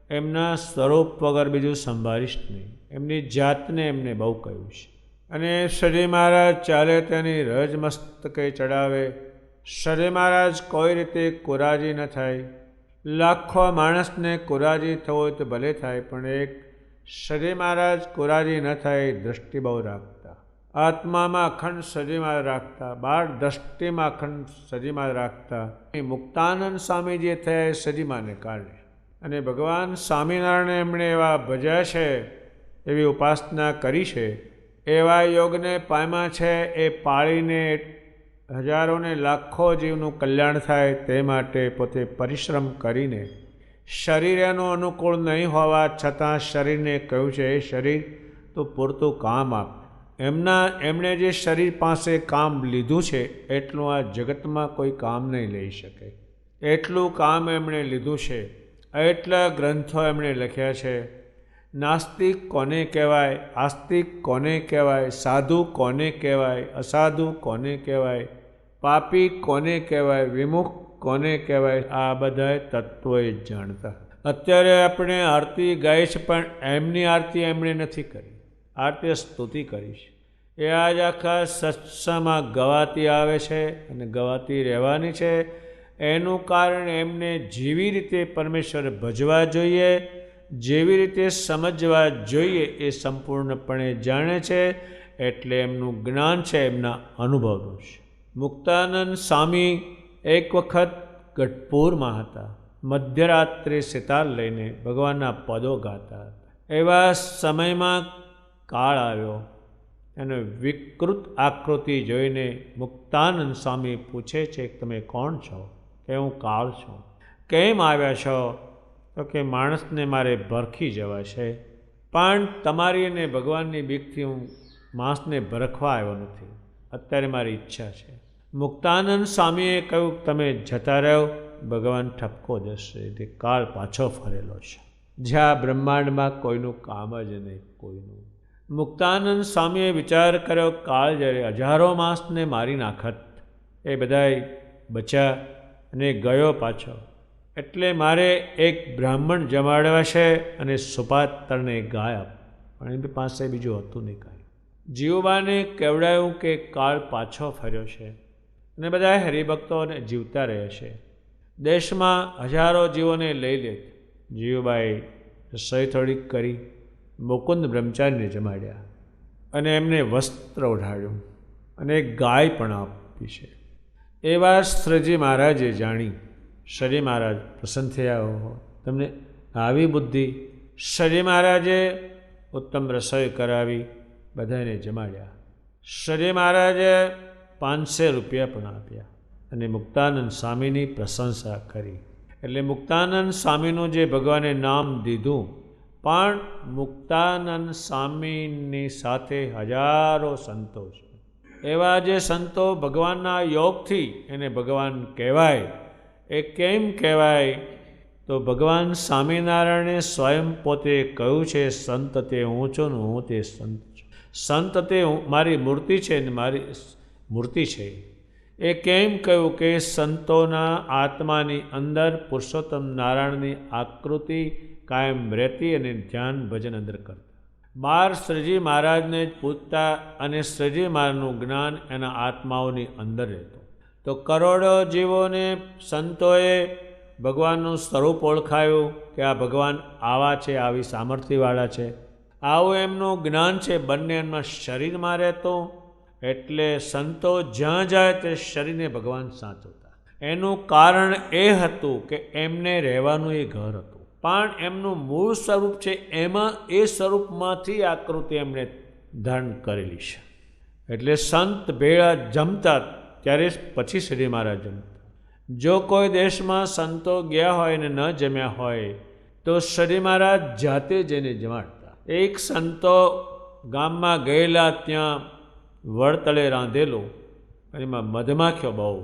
એમના સ્વરૂપ વગર બીજું સંભાળીશ નહીં. એમની જાતને એમને બહુ કહ્યું છે. અને શ્રી મહારાજ ચાલે તેની રજ મસ્તકે ચડાવે. શ્રી મહારાજ કોઈ રીતે કુરાજી ન થાય. લાખો માણસને કુરાજી થવો હોય તો ભલે થાય, પણ એક શ્રી મહારાજ કુરાજી ન થાય દ્રષ્ટિ બહુ રાખતા. આત્મામાં અખંડ સજીમાં રાખતા, બાર દ્રષ્ટિમાં અખંડ સજીમાં રાખતા. મુક્તાનંદ સ્વામી જે થયા સજીમાને કારણે. અને ભગવાન સ્વામિનારાયણે એમણે એવા ભજ્યા છે, એવી ઉપાસના કરી છે, એવા યોગને પામ્યા છે. એ પાળીને હજારોને લાખો જીવનું કલ્યાણ થાય તે માટે પોતે પરિશ્રમ કરીને, શરીર એનું અનુકૂળ નહીં હોવા છતાં શરીરને કહ્યું છે એ શરીર તો પૂરતું કામ આપ. એમણે જે શરીર પાસે કામ લીધું છે એટલું આ જગતમાં કોઈ કામ નહીં લઈ શકે, એટલું કામ એમણે લીધું છે. એટલા ગ્રંથો એમણે લખ્યા છે. નાસ્તિક કોને કહેવાય, આસ્તિક કોને કહેવાય, સાધુ કોને કહેવાય, અસાધુ કોને કહેવાય, પાપી કોને કહેવાય, વિમુખ કોને કહેવાય, આ બધા તત્વો જ જાણતા. અત્યારે આપણે આરતી ગાય છે, પણ એમની આરતી એમણે નથી કરી, આરતી સ્તુતિ કરી છે. એ આજ આખા સત્સંગમાં ગવાતી આવે છે અને ગવાતી રહેવાની છે. એનું કારણ એમને જેવી રીતે પરમેશ્વર ભજવા જોઈએ, જેવી રીતે સમજવા જોઈએ એ સંપૂર્ણપણે જાણે છે. એટલે એમનું જ્ઞાન છે એમના અનુભવનું છે. મુક્તાનંદ સ્વામી એક વખત ગઢપુરમાં હતા. મધ્યરાત્રે સિતાર લઈને ભગવાનના પદો ગાતા હતા. એવા સમયમાં કાળ આવ્યો. એનો વિકૃત આકૃતિ જોઈને મુક્તાનંદ સ્વામી પૂછે છે કે તમે કોણ છો? કે હું કાળ છું. કેમ આવ્યા છો? તો કે માણસને મારે ભરખી જવા છે, પણ તમારી અને ભગવાનની બીકથી હું માણસને ભરખવા આવ્યો નથી. અત્યારે મારી ઈચ્છા છે. મુક્તાનંદ સ્વામીએ કહ્યું તમે જતા રહો, ભગવાન ઠપકો દેશે. એટલે કાળ પાછો ફરેલો છે, જ્યાં બ્રહ્માંડમાં કોઈનું કામ જ નહીં, કોઈનું. મુક્તાનંદ સ્વામીએ વિચાર કર્યો, કાળ જ્યારે હજારો માણસને મારી નાખત, એ બધાય બચ્યા અને ગયો પાછો. એટલે મારે એક બ્રાહ્મણ જમાડવા છે અને સુપાત્રને ગાય આપ. પણ એની પાસે બીજું હતું નહીં કાંઈ. જીવબાને કહેવડાયું કે કાળ પાછો ફર્યો છે અને બધા હરિભક્તોને જીવતા રહે છે. દેશમાં હજારો જીવોને લઈ લે. જીવબાએ રસોઈ થોડીક કરી, મુકુંદ બ્રહ્મચારીને જમાડ્યા અને એમને વસ્ત્ર ઓઢાડ્યું અને એક ગાય પણ આપી છે. એ વાત શ્રીજી મહારાજે જાણી. શ્રી મહારાજ પ્રસન્ન થયા. તમને આવી બુદ્ધિ. શ્રી મહારાજે ઉત્તમ રસોઈ કરાવી, બધાને જમાડ્યા. શ્રી મહારાજે 500 રૂપિયા પણ આપ્યા અને મુક્તાનંદ સ્વામીની પ્રશંસા કરી. એટલે મુક્તાનંદ સ્વામીનું જે ભગવાને નામ દીધું પણ મુક્તાનંદ સ્વામીની સાથે હજારો સંતો છે. એવા જે સંતો ભગવાનના યોગથી એને ભગવાન કહેવાય. એ કેમ કહેવાય? તો ભગવાન સ્વામિનારાયણે સ્વયં પોતે કહ્યું છે, સંત તે હું છું ને હું તે સંત છું. સંત તે મારી મૂર્તિ છે ને મારી મૂર્તિ છે. એ કેમ કહ્યું? કે સંતોના આત્માની અંદર પુરુષોત્તમ નારાયણની આકૃતિ કાયમ રહેતી અને ધ્યાન ભજન અંદર કરતા. બાર શ્રીજી મહારાજને જ પૂછતા અને શ્રીજી મહારાજનું જ્ઞાન એના આત્માઓની અંદર રહેતું. તો કરોડો જીવોને સંતોએ ભગવાનનું સ્વરૂપ ઓળખાયું કે આ ભગવાન આવા છે, આવી સામર્થ્યવાળા છે, આવું એમનું જ્ઞાન છે. બંને એમના શરીરમાં રહેતું. એટલે સંતો જ્યાં જાય તે શરીરને ભગવાન સાચવતા. એનું કારણ એ હતું કે એમને રહેવાનું એ ઘર હતું, પણ એમનું મૂળ સ્વરૂપ છે એમાં એ સ્વરૂપમાંથી આકૃતિ એમણે ધારણ કરેલી છે. એટલે સંત ભેળા જમતા ત્યારે પછી શ્રી મહારાજ જમતા. જો કોઈ દેશમાં સંતો ગયા હોય ને ન જમ્યા હોય તો શ્રી મહારાજ જાતે જઈને જમાડતા. એક સંતો ગામમાં ગયેલા, ત્યાં વડતળે રાંધેલું અને એમાં મધમાખીઓ બહુ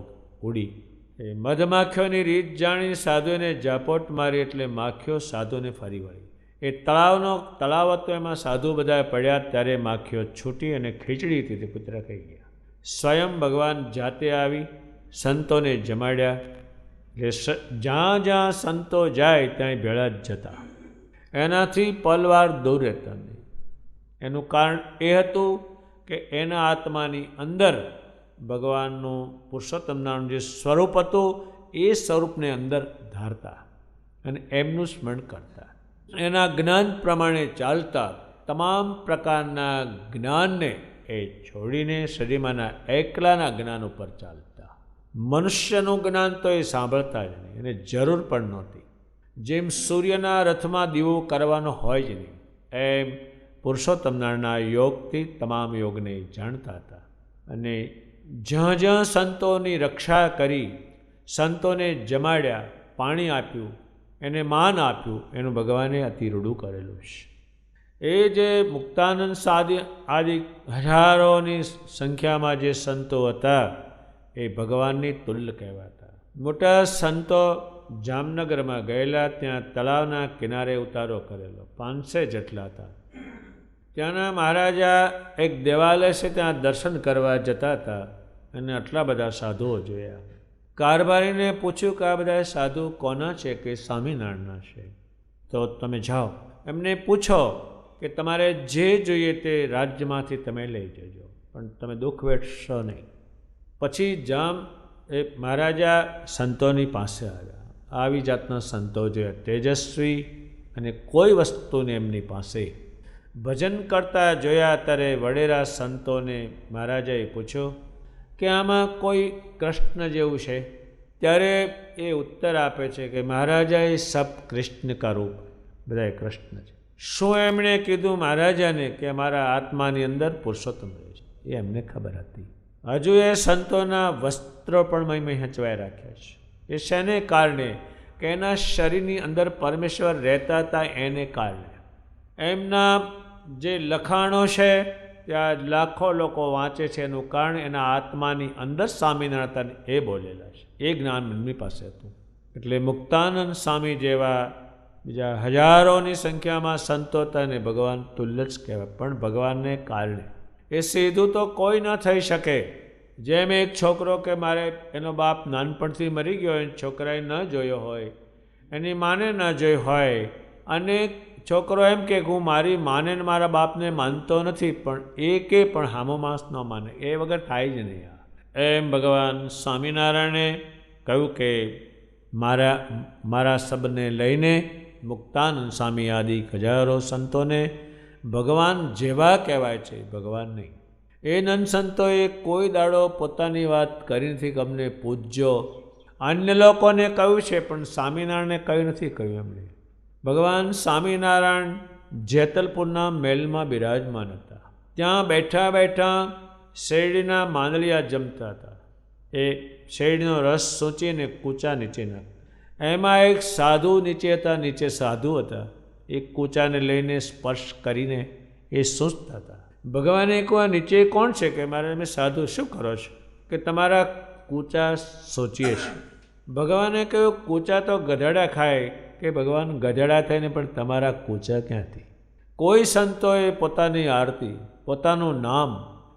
ઉડી. એ મધમાખીઓની રીત જાણી સાધુને ઝાપટ મારી એટલે માખીઓ સાધુને ફરી વળી. એ તળાવ હતો, એમાં સાધુ બધા પડ્યા ત્યારે માખીઓ છૂટી અને ખીચડી હતી તે કૂતરા ખાઈ ગયા. સ્વયં ભગવાન જાતે આવી સંતોને જમાડ્યા. એટલે જ્યાં જ્યાં સંતો જાય ત્યાં ભેળા જ જતા. એનાથી પલવાર દૂર રહેતા નહીં. એનું કારણ એ હતું કે એના આત્માની અંદર ભગવાનનું પુરુષોત્તમ નામનું જે સ્વરૂપ હતું એ સ્વરૂપને અંદર ધારતા અને એમનું સ્મરણ કરતા. એના જ્ઞાન પ્રમાણે ચાલતા. તમામ પ્રકારના જ્ઞાનને એ છોડીને શ્રીમાના એકલાના જ્ઞાન ઉપર ચાલતા. મનુષ્યનું જ્ઞાન તો એ સાંભળતા જ નહીં, એને જરૂર પણ નહોતી. જેમ સૂર્યના રથમાં દીવો કરવાનો હોય જ નહીં, એમ પુરુષોત્તમ નારાયણના યોગથી તમામ યોગને જાણતા હતા. અને જ્યાં જ્યાં સંતોની રક્ષા કરી, સંતોને જમાડ્યા, પાણી આપ્યું, એને માન આપ્યું, એનું ભગવાને અતિ રૂડું કરેલું છે. એ જે મુક્તાનંદ સાદી આદિ હજારોની સંખ્યામાં જે સંતો હતા એ ભગવાનની તુલ્ય કહેવાતા. મોટા સંતો જામનગરમાં ગયેલા, ત્યાં તળાવના કિનારે ઉતારો કરેલો, 500 જેટલા હતા. ત્યાંના મહારાજા એક દેવાલય છે ત્યાં દર્શન કરવા જતા હતા અને આટલા બધા સાધુઓ જોયા. કારભારીને પૂછ્યું કે આ બધા સાધુ કોના છે? કે સ્વામિનારાયણના છે. તો તમે જાઓ, એમને પૂછો કે તમારે જે જોઈએ તે રાજ્યમાંથી તમે લઈ જજો, પણ તમે દુઃખ વેઠશો નહીં. પછી એ મહારાજા સંતોની પાસે આવ્યા. આવી જાતના સંતો જોયા, તેજસ્વી અને કોઈ વસ્તુને એમની પાસે ભજન કરતા જોયા. ત્યારે વડેરા સંતોને મહારાજાએ પૂછ્યું કે આમાં કોઈ કૃષ્ણ જેવું છે? ત્યારે એ ઉત્તર આપે છે કે મહારાજાએ સબ કૃષ્ણ કા રૂપ, બધાએ કૃષ્ણ છે. શું એમણે કીધું મહારાજાને કે અમારા આત્માની અંદર પુરુષોત્તમ રહે છે? એ એમને ખબર હતી. હજુ એ સંતોના વસ્ત્રો પણ મય હચવાઈ રાખ્યા છે. એ શેને કારણે? કે એના શરીરની અંદર પરમેશ્વર રહેતા હતા એને કારણે. એમના જે લખાણો છે ત્યાં લાખો લોકો વાંચે છે, એનું કારણ એના આત્માની અંદર સ્વામિનારાયણ એ બોલેલા છે. એ જ્ઞાન એમની પાસે હતું. એટલે મુક્તાનંદ સ્વામી જેવા બીજા હજારોની સંખ્યામાં સંતો હતા અને ભગવાન તુલ્ય જ કહેવાય, પણ ભગવાનને કારણે. એ સીધું તો કોઈ ન થઈ શકે. જેમ એક છોકરો કે મારે એનો બાપ નાનપણથી મરી ગયો હોય, છોકરાએ ન જોયો હોય, એની માને ન જોઈ હોય, અને છોકરો એમ કે હું મારી માને ને મારા બાપને માનતો નથી, પણ એ કે પણ હામો માસ ન માને, એ વગર થાય જ નહીં. એમ ભગવાન સ્વામિનારાયણે કહ્યું કે મારા શબ્દને લઈને મુક્તાનંદ સ્વામી આદિ હજારો સંતોને ભગવાન જેવા કહેવાય છે, ભગવાન નહીં. એ નંદ સંતોએ કોઈ દાડો પોતાની વાત કરી નથી કે અમને પૂજ્યો. અન્ય લોકોને કહ્યું છે પણ સ્વામિનારાયણને કહ્યું નથી કહ્યું એમણે. ભગવાન સ્વામિનારાયણ જેતલપુરના મહેલમાં બિરાજમાન હતા. ત્યાં બેઠા બેઠા શેરડીના માંડલિયા જમતા હતા. એ શેરડીનો રસ સૂંચીને કૂચા નીચે નાખતા. એમાં એક સાધુ નીચે હતા, નીચે સાધુ હતા. એ કૂચાને લઈને સ્પર્શ કરીને એ સૂંચતા હતા. ભગવાને કહ્યું, નીચે કોણ છે? કે મારે તમે સાધુ શું કરો છો? કે તમારા કૂચા સોચીએ છીએ. ભગવાને કહ્યું, કૂચા તો ગધેડા ખાય. કે ભગવાન ગધેડા થઈને પણ તમારા કૂચા ક્યાંથી? કોઈ સંતોએ પોતાની આરતી, પોતાનું નામ,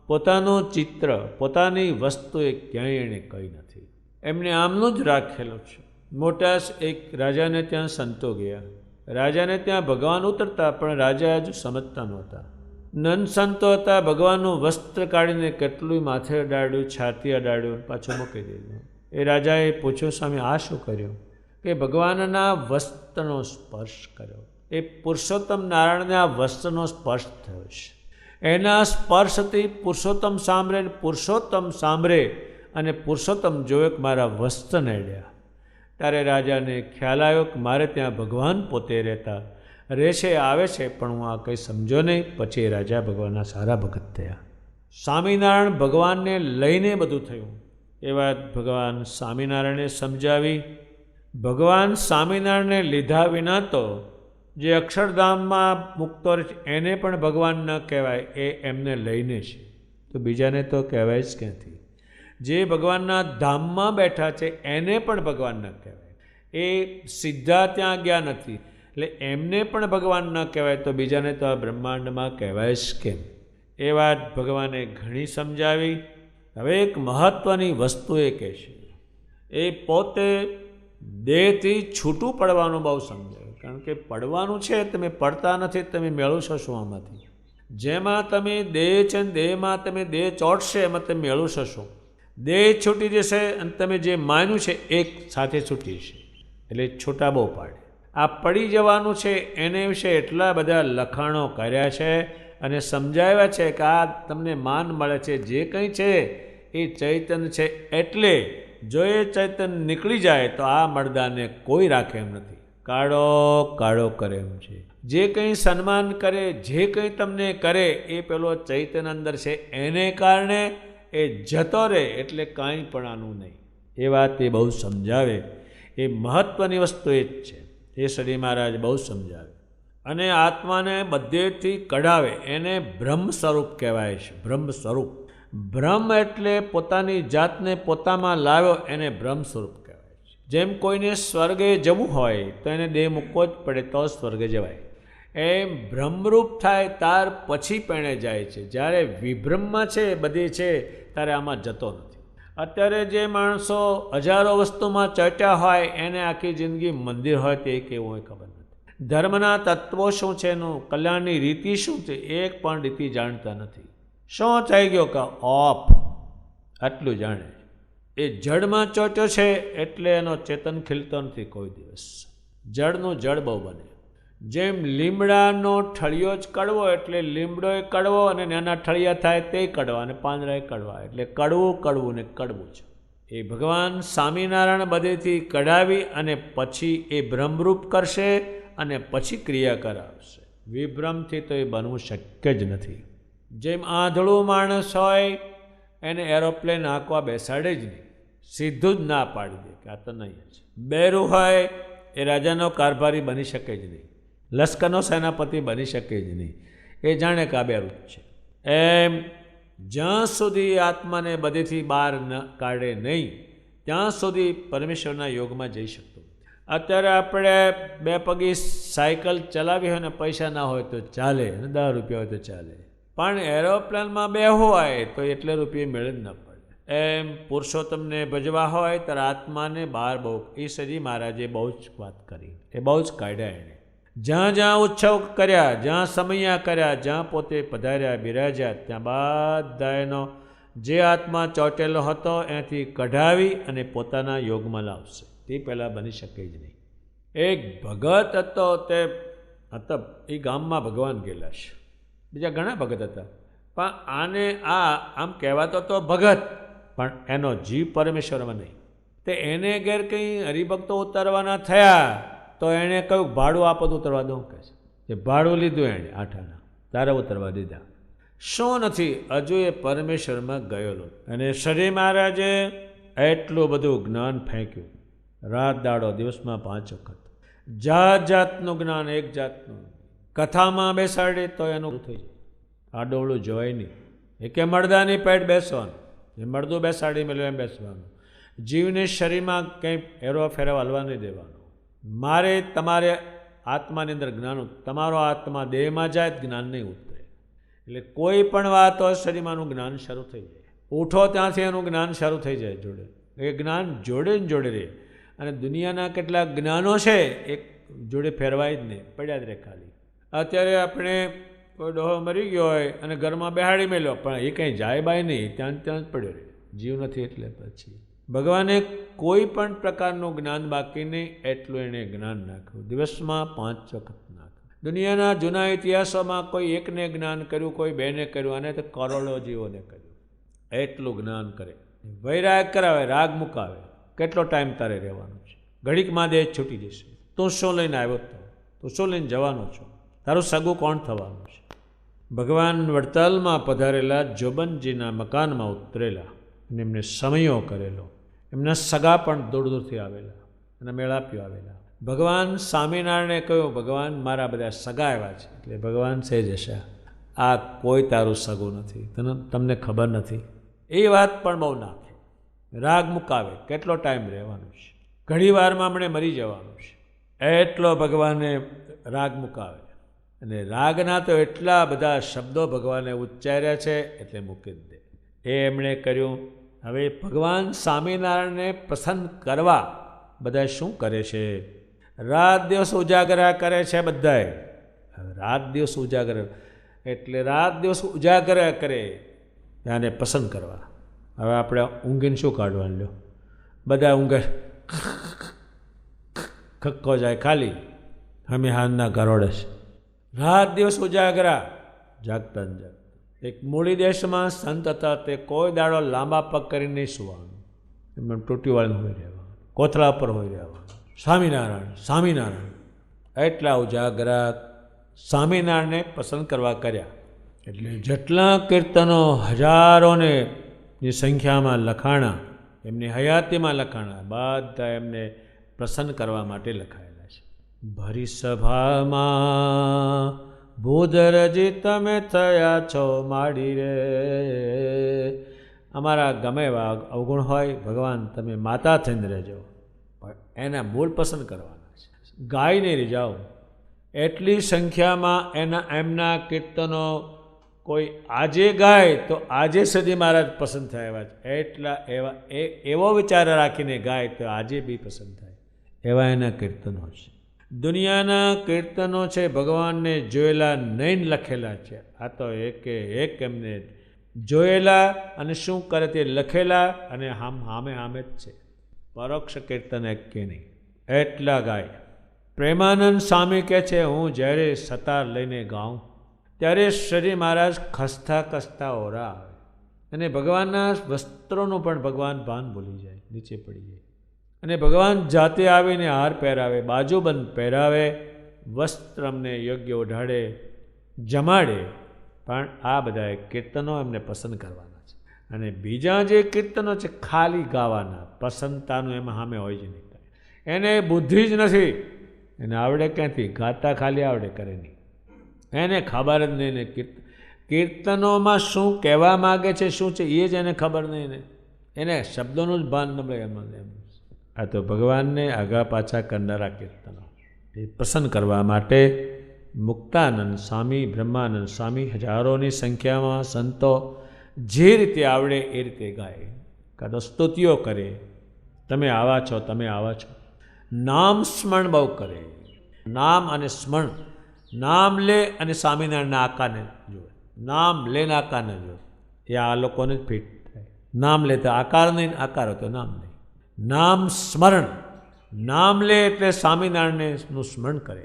પોતાનું ચિત્ર, પોતાની વસ્તુએ ક્યાંય એણે કહી નથી. એમને આમનું જ રાખેલું છે. મોટા એક રાજાને ત્યાં સંતો ગયા. રાજાને ત્યાં ભગવાન ઉતરતા, પણ રાજા હજુ સમજતા નહોતા. નંદ સંતો હતા. ભગવાનનું વસ્ત્ર કાઢીને કેટલું માથે અડાડ્યું, છાતી અડાડ્યું, પાછું મૂકી દીધું. એ રાજાએ પૂછ્યું, સ્વામી આ શું કર્યું? કે ભગવાનના વસ્ત્રનો સ્પર્શ કર્યો. એ પુરુષોત્તમ નારાયણના વસ્ત્રનો સ્પર્શ થયો છે. એના સ્પર્શથી પુરુષોત્તમ સાંભળે, પુરુષોત્તમ સાંભળે અને પુરુષોત્તમ જોયો કે મારા વસ્ત્રને અડ્યા. ત્યારે રાજાને ખ્યાલ આવ્યો કે મારે ત્યાં ભગવાન પોતે રહેતા રહેશે, આવે છે, પણ હું આ કંઈ સમજો નહીં. પછી રાજા ભગવાનના સારા ભગત થયા. સ્વામિનારાયણ ભગવાનને લઈને બધું થયું. એ વાત ભગવાન સ્વામિનારાયણે સમજાવી. ભગવાન સ્વામિનારાયણને લીધા વિના તો જે અક્ષરધામમાં મુક્તો રહે છે એને પણ ભગવાન ન કહેવાય. એ એમને લઈને છે, તો બીજાને તો કહેવાય જ ક્યાંથી? જે ભગવાનના ધામમાં બેઠા છે એને પણ ભગવાન ન કહેવાય. એ સીધા ત્યાં ગયા નથી, એટલે એમને પણ ભગવાન ન કહેવાય, તો બીજાને તો આ બ્રહ્માંડમાં કહેવાય જ કેમ? એ વાત ભગવાને ઘણી સમજાવી. હવે એક મહત્ત્વની વસ્તુ એ કહે છે, એ પોતે દેહથી છૂટું પડવાનું બહુ સમજાવ્યું. કારણ કે પડવાનું છે, તમે પડતા નથી, તમે મેળવશો શું આમાંથી? જેમાં તમે દેહ છે ને દેહમાં તમે દેહ ચોટશે, એમાં તમે મેળવશો શું? દેહ છૂટી જશે અને તમે જે માન્યું છે એક સાથે છૂટી જશે. એટલે છૂટા બહુ પાડે. આ પડી જવાનું છે એને વિશે એટલા બધા લખાણો કર્યા છે અને સમજાવ્યા છે કે આ તમને માન મળે છે, જે કંઈ છે એ ચૈતન્ય છે. એટલે જો એ ચૈતન્ય નીકળી જાય તો આ મરદાને કોઈ રાખે એમ નથી. કાળો કાળો કરે એમ છે. જે કંઈ સન્માન કરે, જે કંઈ તમને કરે, એ પેલો ચૈતન્ય અંદર છે, એને કારણે એ જતો રહે. એટલે કાંઈ પણ આનું નહીં. એ વાત એ બહુ સમજાવે. એ મહત્ત્વની વસ્તુ એ જ છે. એ શ્રી મહારાજ બહુ સમજાવે. અને આત્માને બધેથી કઢાવે એને બ્રહ્મ સ્વરૂપ કહેવાય છે. બ્રહ્મ સ્વરૂપ. બ્રહ્મ એટલે પોતાની જાતને પોતામાં લાવ્યો, એને બ્રહ્મ સ્વરૂપ કહેવાય છે. જેમ કોઈને સ્વર્ગે જવું હોય તો એને દેહ મૂકવો જ પડે તો સ્વર્ગે જવાય. એમ બ્રહ્મરૂપ થાય ત્યાર પછી પેણે જાય છે. જ્યારે વિભ્રમમાં છે, બધી છે, ત્યારે આમાં જતો નથી. અત્યારે જે માણસો હજારો વસ્તુમાં ચર્ચા હોય, એને આખી જિંદગી મંદિર હોય તે કેવું હોય ખબર નથી. ધર્મના તત્વો શું છે, એનું કલ્યાણની રીતિ શું છે, એક પણ રીતિ જાણતા નથી. શું થઈ ગયો કે ઓફ આટલું જાણે. એ જળમાં ચોટ્યો છે એટલે એનો ચેતન ખીલતો નથી કોઈ દિવસ. જળનું જળ બહુ બને. જેમ લીમડાનો ઠળિયો જ કડવો એટલે લીમડોય કડવો અને નાના ઠળિયા થાય તે કડવા અને પાંદડાય કડવા. એટલે કડવું કડવું ને કડવું છે. એ ભગવાન સ્વામિનારાયણ બધેથી કઢાવી અને પછી એ બ્રહ્મરૂપ કરશે અને પછી ક્રિયા કરાવશે. વિભ્રમથી તો એ બનવું શક્ય જ નથી. જેમ આંધળું માણસ હોય એને એરોપ્લેન હાંકવા બેસાડે જ નહીં, સીધું જ ના પાડી દે કે આ તો નહીં જ. બેરું હોય એ રાજાનો કારભારી બની શકે જ નહીં, લશ્કરનો સેનાપતિ બની શકે જ નહીં. એ જાણે કે આ બેરું જ છે. એમ જ્યાં સુધી આત્માને બધેથી બહાર ન કાઢે નહીં ત્યાં સુધી પરમેશ્વરના યોગમાં જઈ શકતો. અત્યારે આપણે બે પગી સાયકલ ચલાવી હોય ને પૈસા ના હોય તો ચાલે, અને 10 રૂપિયા હોય તો ચાલે, પણ એરોપ્લેનમાં બેહવું હોય તો એટલે રૂપિયા મેળે જ ન પડે. એમ પુરુષોત્તમને ભજવા હોય ત્યારે આત્માને બહાર બહુ, એ શ્રી મહારાજે બહુ જ વાત કરી, એ બહુ જ કાઢ્યા એણે. જ્યાં જ્યાં ઉત્સવ કર્યા, જ્યાં સમયા કર્યા, જ્યાં પોતે પધાર્યા બિરાજ્યા, ત્યાં બધા એનો જે આત્મા ચોટેલો હતો એનાથી કઢાવી અને પોતાના યોગમાં લાવશે. તે પહેલાં બની શકે જ નહીં. એક ભગત હતો, તે હતા એ ગામમાં ભગવાન ગયેલા છે, બીજા ઘણા ભગત હતા, પણ આને આમ કહેવાતો તો ભગત, પણ એનો જીવ પરમેશ્વરમાં નહીં. તે એને ઘેર કંઈ હરિભક્તો ઉતારવાના થયા તો એણે કહ્યું ભાડું આપો તો ઉતરવા દઉં. કહે છે ભાડું લીધું એણે 8 આના, તારે ઉતરવા દીધા. શું નથી, હજુ એ પરમેશ્વરમાં ગયેલો. અને શ્રી મહારાજે એટલું બધું જ્ઞાન ફેંક્યું, રાત દાડો દિવસમાં 5 વખત. જાત જાતનું જ્ઞાન, એક જાતનું. કથામાં બેસાડે તો એનું થઈ જાય, આડોળું જોવાય નહીં. એ કે મળદાની પેટ બેસવાનું, એ મળદું બેસાડી મેળવે એમ બેસવાનું. જીવને શરીરમાં કંઈ એરો ફેરવ હલવા નહીં દેવાનો. મારે તમારે આત્માની અંદર જ્ઞાન, તમારો આત્મા દેહમાં જાય જ્ઞાન નહીં ઉતરે. એટલે કોઈ પણ વાત હોય શરીરમાંનું જ્ઞાન શરૂ થઈ જાય. ઉઠો ત્યાંથી એનું જ્ઞાન શરૂ થઈ જાય જોડે. એ જ્ઞાન જોડે ને જોડે રહે. અને દુનિયાના કેટલાક જ્ઞાનો છે એ જોડે ફેરવાય જ નહીં, પડ્યા જ રહે ખાલી. અત્યારે આપણે કોઈ ડોહો મરી ગયો હોય અને ઘરમાં બેહાડી મેલ્યો, પણ એ કંઈ જાય બાય નહીં, ત્યાં જ પડ્યો રહે. જીવ નથી એટલે પછી ભગવાને કોઈ પણ પ્રકારનું જ્ઞાન બાકી નહીં, એટલું એણે જ્ઞાન નાખ્યું. દિવસમાં 5 વખત નાખ્યું. દુનિયાના જૂના ઇતિહાસોમાં કોઈ એકને જ્ઞાન કર્યું, કોઈ બેને કર્યું, અને તો કરોડો જીવોને કર્યું. એટલું જ્ઞાન કરે. વૈરાગ કરાવે, રાગ મુકાવે. કેટલો ટાઈમ તારે રહેવાનો છે? ઘડીકમાં દેહ છૂટી જશે. તું શું લઈને આવ્યો હતો? તું શું લઈને જવાનો છો? તારું સગું કોણ થવાનું છે? ભગવાન વડતાલમાં પધારેલા જોબનજીના મકાનમાં ઉતરેલા અને એમને સમયો કરેલો. એમના સગા પણ દૂર દૂરથી આવેલા અને મેળાપીઓ આવેલા. ભગવાન સ્વામિનારાયણે કહ્યું, ભગવાન મારા બધા સગા આવ્યા છે. એટલે ભગવાન સે જશે, આ કોઈ તારું સગું નથી, તમને ખબર નથી. એ વાત પણ બહુ નાખે. રાગ મુકાવે, કેટલો ટાઈમ રહેવાનું છે? ઘણી વારમાં આપણે મરી જવાનું છે. એટલો ભગવાને રાગ મુકાવે. અને રાગના તો એટલા બધા શબ્દો ભગવાને ઉચ્ચાર્યા છે, એટલે મૂકી જ દે. એ એમણે કર્યું. હવે ભગવાન સ્વામિનારાયણને પસંદ કરવા બધા શું કરે છે? રાત દિવસ ઉજાગરા કરે છે બધાએ. રાત દિવસ ઉજાગરા, એટલે રાત દિવસ ઉજાગરા કરે આને પસંદ કરવા. હવે આપણે ઊંઘીને શું કાઢવાનું? લો, બધા ઊંઘે, ખક્કો જાય ખાલી, અમે હાલના કરોડે છે. રાત દિવસ ઉજાગરા, જાગતા ને જાગતા. એક મૂળી દેશમાં સંત હતા, તે કોઈ દાડો લાંબા પગ કરીને નહીં સુવાનું, એમને ટોટીવાળીને હોઈ રહેવાનું, કોથળા પર હોઈ રહેવાનું. સ્વામિનારાયણ સ્વામિનારાયણ, એટલા ઉજાગરા સ્વામિનારાયણને પસંદ કરવા કર્યા. એટલે જેટલા કીર્તનો હજારોને ની સંખ્યામાં લખાણા, એમની હયાતીમાં લખાણા, બધા એમને પ્રસન્ન કરવા માટે લખાયેલા છે. ભરી સભામાં ભૂધરજી તમે થયા છો માડી રે. અમારા ગમે એવા અવગુણ હોય, ભગવાન તમે માતા થઈને રહેજો, પણ એના મૂળ પસંદ કરવાના છે. ગાઈને રીજાઓ. એટલી સંખ્યામાં એમના કીર્તનો કોઈ આજે ગાય તો આજે સુધી મહારાજ પસંદ થયા છે. એટલા એવો વિચાર રાખીને ગાય તો આજે બી પસંદ થાય, એવા એના કીર્તનો છે. દુનિયાના કીર્તનો છે ભગવાનને જોયેલા નહીં લખેલા છે. આ તો એક એમને જોયેલા અને શું કરે તે લખેલા, અને હામે જ છે. પરોક્ષ કીર્તન એક કે નહીં, એટલા ગાય. પ્રેમાનંદ સ્વામી કહે છે, હું જ્યારે સતાર લઈને ગાઉં ત્યારે શ્રી મહારાજ ખસતા ખસતા ઓરા આવે, અને ભગવાનના વસ્ત્રોનું પણ ભગવાન ભાન ભૂલી જાય, નીચે પડી જાય. અને ભગવાન જાતે આવીને હાર પહેરાવે, બાજુબંધ પહેરાવે, વસ્ત્ર અમને યોગ્ય ઓઢાડે, જમાડે. પણ આ બધા કીર્તનો એમને પસંદ કરવાના છે. અને બીજા જે કીર્તનો છે ખાલી ગાવાના, પસંદતાનું એમાં સામે હોય જ નહીં. એને બુદ્ધિ જ નથી, એને આવડે ક્યાંથી? ગાતા ખાલી આવડે, કરે નહીં. એને ખબર જ નહીં ને કીર્તનોમાં શું કહેવા માગે છે, શું છે એ જ એને ખબર નહીં ને. એને શબ્દોનું જ ભાન ન મળે એમાં. આ તો ભગવાનને આગા પાછા કરનારા કીર્તનો. એ પસંદ કરવા માટે મુક્તાનંદ સ્વામી, બ્રહ્માનંદ સ્વામી, હજારોની સંખ્યામાં સંતો જે રીતે આવડે એ રીતે ગાય. કાં તો સ્તુતિઓ કરે, તમે આવા છો, તમે આવા છો. નામ સ્મરણ બહુ કરે. નામ અને સ્મરણ, નામ લે અને સ્વામિનારાયણના આકારને જોવે, નામ લે ને આકારને જોવે. એ આ લોકોને જ ફિટ થાય. નામ લે તો આકાર નહીં, આકાર હોય તો નામ નહીં. નામ સ્મરણ, નામ લે એટલે સ્વામિનારાયણનું સ્મરણ કરે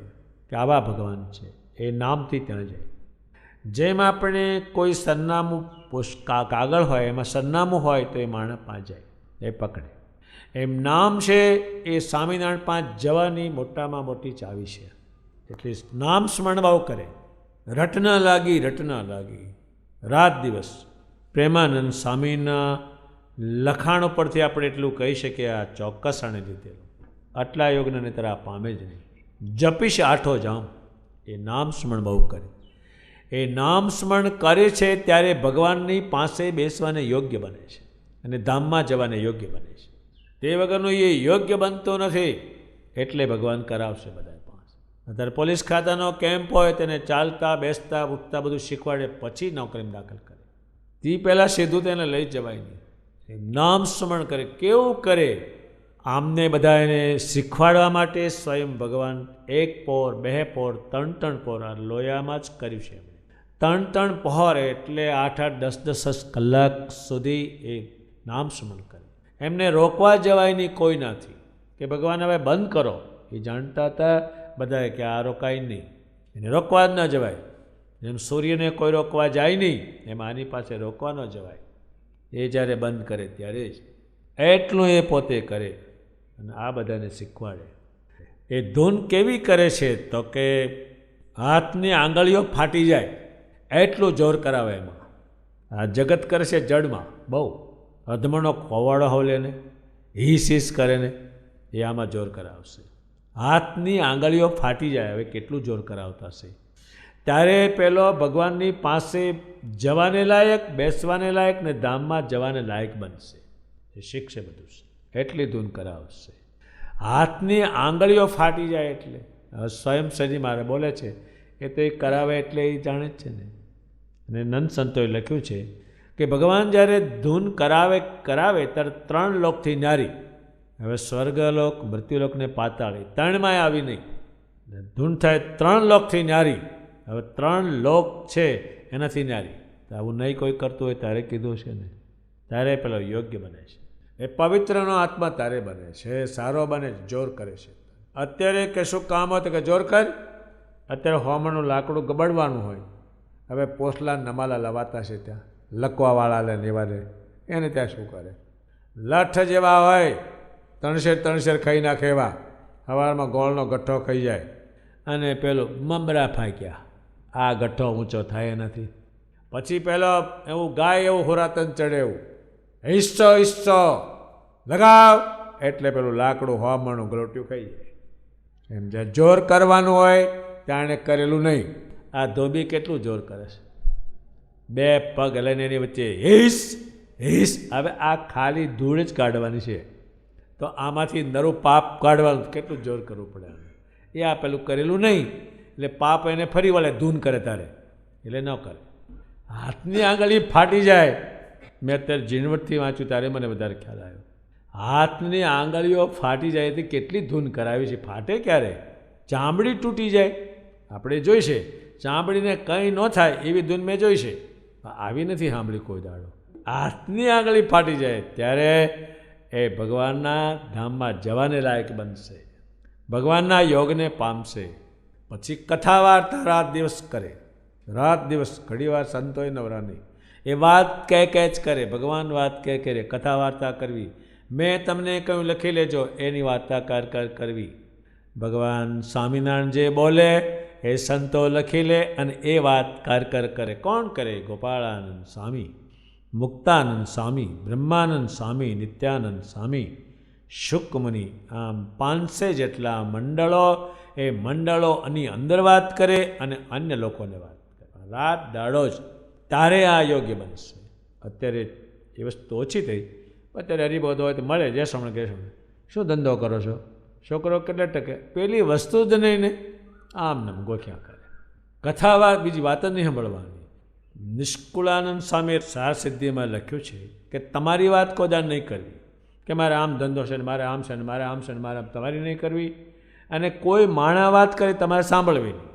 કે આવા ભગવાન છે, એ નામથી ત્યાં જાય. જેમ આપણે કોઈ સરનામું કાગળ હોય, એમાં સરનામું હોય તો એ માણસ પાસે જાય, એ પકડે. એમ નામ છે એ સ્વામિનારાયણ પાસે જવાની મોટામાં મોટી ચાવી છે. એટલે નામ સ્મરણ બહુ કરે. રટના લાગી, રટના લાગી, રાત દિવસ. પ્રેમાનંદ સ્વામીના લખાણ ઉપરથી આપણે એટલું કહી શકીએ, આ ચોક્કસ આણે લીધેલું. આટલા યોગને તરા પામે જ નહીં. જપીશ આઠો જામ, એ નામ સ્મરણ બહુ કરે. એ નામ સ્મરણ કરે છે ત્યારે ભગવાનની પાસે બેસવાને યોગ્ય બને છે અને ધામમાં જવાને યોગ્ય બને છે. તે વગરનું એ યોગ્ય બનતો નથી, એટલે ભગવાન કરાવશે બધા પાસે. અત્યારે પોલીસ ખાતાનો કેમ્પ હોય તેને ચાલતા બેસતા ઉઠતા બધું શીખવાડે, પછી નોકરીમાં દાખલ કરે. તે પહેલાં સીધું તેને લઈ જવાય નહીં. નામ સ્મરણ કરે. કેવું કરે? આમને બધા એને શીખવાડવા માટે સ્વયં ભગવાન 1 પહોર 2 પહોર 3 પહોર આ લોયામાં જ કર્યું છે. 3 પહોર એટલે 8 10 કલાક સુધી એ નામ સ્મરણ કરે. એમને રોકવા જવાય નહીં કોઈ નથી કે ભગવાન હવે બંધ કરો. એ જાણતા હતા બધાએ કે આ રોકાય નહીં, એને રોકવા જ ન જવાય. જેમ સૂર્યને કોઈ રોકવા જાય નહીં, એમ આની પાસે રોકવા ન જવાય. એ જ્યારે બંધ કરે ત્યારે જ એટલું એ પોતે કરે અને આ બધાને શીખવાડે. એ ધૂન કેવી કરે છે તો કે હાથની આંગળીઓ ફાટી જાય એટલું જોર કરાવે એમાં. આ જગત કરે છે જડમાં બહુ. અધમણો કોવાડો હોલે ને હીસ કરે ને એ આમાં જોર કરાવશે. હાથની આંગળીઓ ફાટી જાય. હવે કેટલું જોર કરાવતા હશે. ત્યારે પેલો ભગવાનની પાસે જવાને લાયક, બેસવાને લાયક ને ધામમાં જવાને લાયક બનશે. એ શીખશે બધું. એટલી ધૂન કરાવશે. હાથની આંગળીઓ ફાટી જાય એટલે હવે સ્વયં સજી મારે બોલે છે એ તો એ કરાવે એટલે એ જાણે જ છે ને. અને નંદ સંતોએ લખ્યું છે કે ભગવાન જ્યારે ધૂન કરાવે ત્યારે 3 લોકથી ન્યારી, હવે સ્વર્ગલોક, મૃત્યુલોકને પાતાળ, 3માં આવી નહીં. ધૂન થાય 3 લોકથી ન્યારી. હવે 3 લોક છે એનાથી ન્યારી. આવું નહીં કોઈ કરતું હોય તારે કીધું છે ને, તારે પેલો યોગ્ય બને છે. એ પવિત્રનો આત્મા તારે બને છે, સારો બને, જોર કરે છે. અત્યારે કશું કામ હોય તો કે જોર કર. અત્યારે હોમણનું લાકડું ગબડવાનું હોય, હવે પોસલા નમાલા લવાતા છે ત્યાં લખવાવાળા લે નેવાને, એને ત્યાં શું કરે? લઠ જેવા હોય, તણશેર ખાઈ નાખે એવા, સવારમાં ગોળનો ગઠ્ઠો ખાઈ જાય અને પેલું મમરા ફાંક્યા, આ ગઠ્ઠો ઊંચો થાય નથી. પછી પેલો એવું ગાય એવું હોરાતન ચડે એવું હિસ્સો લગાવ એટલે પેલું લાકડું હોમણું ગલોટ્યું ખાઈ જાય. એમ જ્યાં જોર કરવાનું હોય ત્યાં એને કરેલું નહીં. આ ધોબી કેટલું જોર કરે છે, 2 પગ લઈને એની વચ્ચે હિસ. હવે આ ખાલી ધૂળ જ કાઢવાની છે, તો આમાંથી નરું પાપ કાઢવાનું કેટલું જોર કરવું પડે. એ આ પેલું કરેલું નહીં એટલે પાપ એને ફરી વળે, ધૂન કરે તારે, એટલે ન કરે. હાથની આંગળી ફાટી જાય. મેં અત્યારે ઝીણવટથી વાંચ્યું ત્યારે મને વધારે ખ્યાલ આવ્યો. હાથની આંગળીઓ ફાટી જાય તો કેટલી ધૂન કરાવી છે. ફાટે ક્યારે? ચામડી તૂટી જાય આપણે જોઈ છે. ચામડીને કંઈ ન થાય એવી ધૂન મેં જોઈ છે, આવી નથી સાંભળી કોઈ દાડો. હાથની આંગળી ફાટી જાય ત્યારે એ ભગવાનના ધામમાં જવાને લાયક બનશે, ભગવાનના યોગને પામશે. પછી કથા વાર્તા રાત દિવસ કરે, રાત દિવસ. ઘણીવાર સંતોય નવરા નહીં, એ વાત કહે જ કરે. ભગવાન વાત કહે કરે, કથા વાર્તા કરવી. મેં તમને કહ્યું લખી લેજો, એની વાર્તા કરવી. ભગવાન સ્વામિનારાયણ જે બોલે એ સંતો લખી લે અને એ વાત કરે. કોણ કરે? ગોપાળાનંદ સ્વામી, મુક્તાનંદ સ્વામી, બ્રહ્માનંદ સ્વામી, નિત્યાનંદ સ્વામી, શુકમુનિ. આમ 500 જેટલા મંડળો, એ મંડળોની અંદર વાત કરે અને અન્ય લોકોને વાત કરે. રાત દાડો જ તારે આ યોગ્ય બનશે. અત્યારે એ વસ્તુ ઓછી થઈ, અત્યારે હરિબોધ હોય તો મળે, જે શ્રમણ કે શું ધંધો કરો છો, છોકરો કેટલે ટકે, પેલી વસ્તુ જ નહીં ને આમ નામ ગોખ્યા કરે. કથા વાત બીજી વાત જ નહીં સાંભળવાની. નિષ્કુળાનંદ સ્વામી સાર સિદ્ધિમાં લખ્યું છે કે તમારી વાત કોદાન નહીં કરવી, કે મારે આમ ધંધો છે ને મારે આમ છે ને મારે આમ છે ને મારે આમ, તમારી નહીં કરવી. અને કોઈ માણા વાત કરે તમારે સાંભળવી નહીં.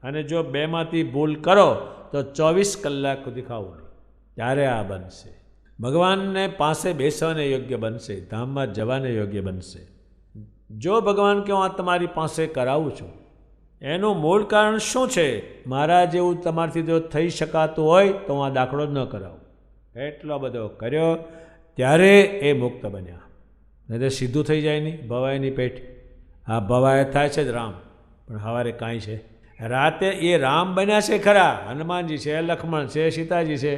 અને જો 2માંથી ભૂલ કરો તો 24 કલાક સુધી ખાવું નહીં. ત્યારે આ બનશે. ભગવાનને પાસે બેસવાને યોગ્ય બનશે, ધામમાં જવાને યોગ્ય બનશે. જો ભગવાન કે હું આ તમારી પાસે કરાવું છું, એનું મૂળ કારણ શું છે? મારા જેવું તમારાથી જો થઈ શકાતું હોય તો હું આ દાખલો જ ન કરાવું. એટલો બધો કર્યો ત્યારે એ મુક્ત બન્યા. નહીં તો સીધું થઈ જાય નહીં, ભવાઈની પેઠ. આ ભવાય થાય છે જ રામ, પણ સવારે કાંઈ છે. રાતે એ રામ બન્યા છે ખરા, હનુમાનજી છે, લક્ષ્મણ છે, સીતાજી છે,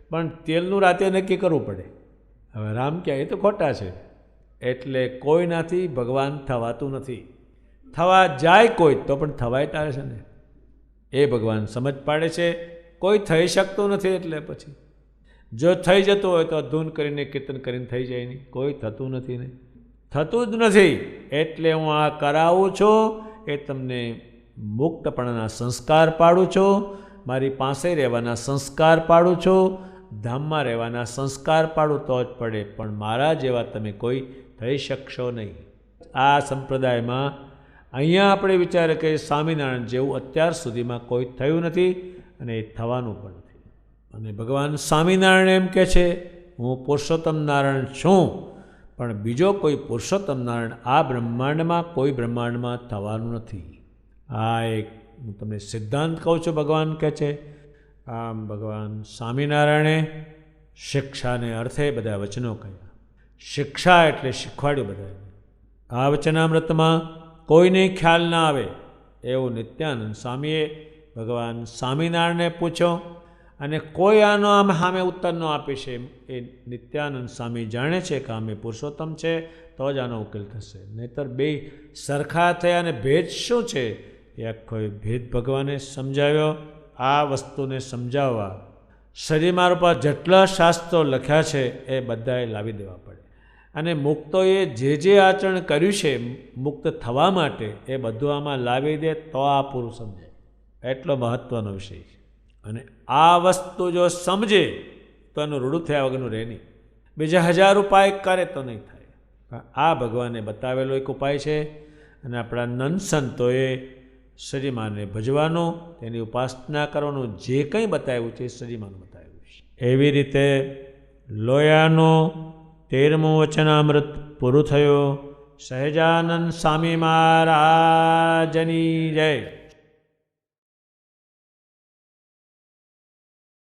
પણ તેલનું રાતે નક્કી કરવું પડે. હવે રામ ક્યાં? એ તો ખોટા છે. એટલે કોઈનાથી ભગવાન થવાતું નથી. થવા જાય કોઈ તો પણ થવાય તારે છે ને, એ ભગવાન સમજ પાડે છે. કોઈ થઈ શકતું નથી એટલે પછી જો થઈ જતું હોય તો ધૂન કરીને કીર્તન કરીને થઈ જાય નહીં, કોઈ થતું નથી ને, થતું જ નથી. એટલે હું આ કરાવું છું, એ તમને મુક્તપણાના સંસ્કાર પાડું છું, મારી પાસે રહેવાના સંસ્કાર પાડું છું, ધામમાં રહેવાના સંસ્કાર પાડું તો જ પડે, પણ મારા જેવા તમે કોઈ થઈ શકશો નહીં. આ સંપ્રદાયમાં અહીંયા આપણે વિચારે કે સ્વામિનારાયણ જેવું અત્યાર સુધીમાં કોઈ થયું નથી અને એ થવાનું પણ નથી. અને ભગવાન સ્વામિનારાયણ એમ કહે છે હું પુરુષોત્તમ નારાયણ છું, પણ બીજો કોઈ પુરુષોત્તમ નારાયણ આ બ્રહ્માંડમાં કોઈ બ્રહ્માંડમાં થવાનું નથી. આ એક હું તમને સિદ્ધાંત કહું છું. ભગવાન કહે છે આમ ભગવાન સ્વામિનારાયણે શિક્ષાને અર્થે બધા વચનો કહ્યા. શિક્ષા એટલે શીખવાડ્યું બધાને. આ વચનામૃતમાં કોઈને ખ્યાલ ના આવે એવું નિત્યાનંદ સ્વામીએ ભગવાન સ્વામિનારાયણને પૂછો, અને કોઈ આનો આમ સામે ઉત્તર ન આપી છે. એ નિત્યાનંદ સ્વામી જાણે છે કે આમે પુરુષોત્તમ છે તો જ આનો ઉકેલ થશે, નહીતર બે સરખા થયા. અને ભેદ શું છે એ આખો ભેદ ભગવાને સમજાવ્યો. આ વસ્તુને સમજાવવા શરીરમાં ઉપર જેટલા શાસ્ત્રો લખ્યા છે એ બધાએ લાવી દેવા પડે. અને મુક્તોએ જે આચરણ કર્યું છે મુક્ત થવા માટે એ બધું આમાં લાવી દે તો આ પૂરું સમજાય. એટલો મહત્ત્વનો વિષય છે. અને આ વસ્તુ જો સમજે તો એનું રૂડું થયા વગરનું રહે નહીં. બીજા 1000 ઉપાય કરે તો નહીં થાય. આ ભગવાને બતાવેલો એક ઉપાય છે. અને આપણા નંદ સંતોએ શ્રીમાને ભજવાનું, તેની ઉપાસના કરવાનું જે કંઈ બતાવ્યું છે એ શ્રીમાનું બતાવ્યું છે. એવી રીતે લોયાનું 13મું વચનામૃત પૂરું થયું. સહજાનંદ સ્વામી મહારાજની જય.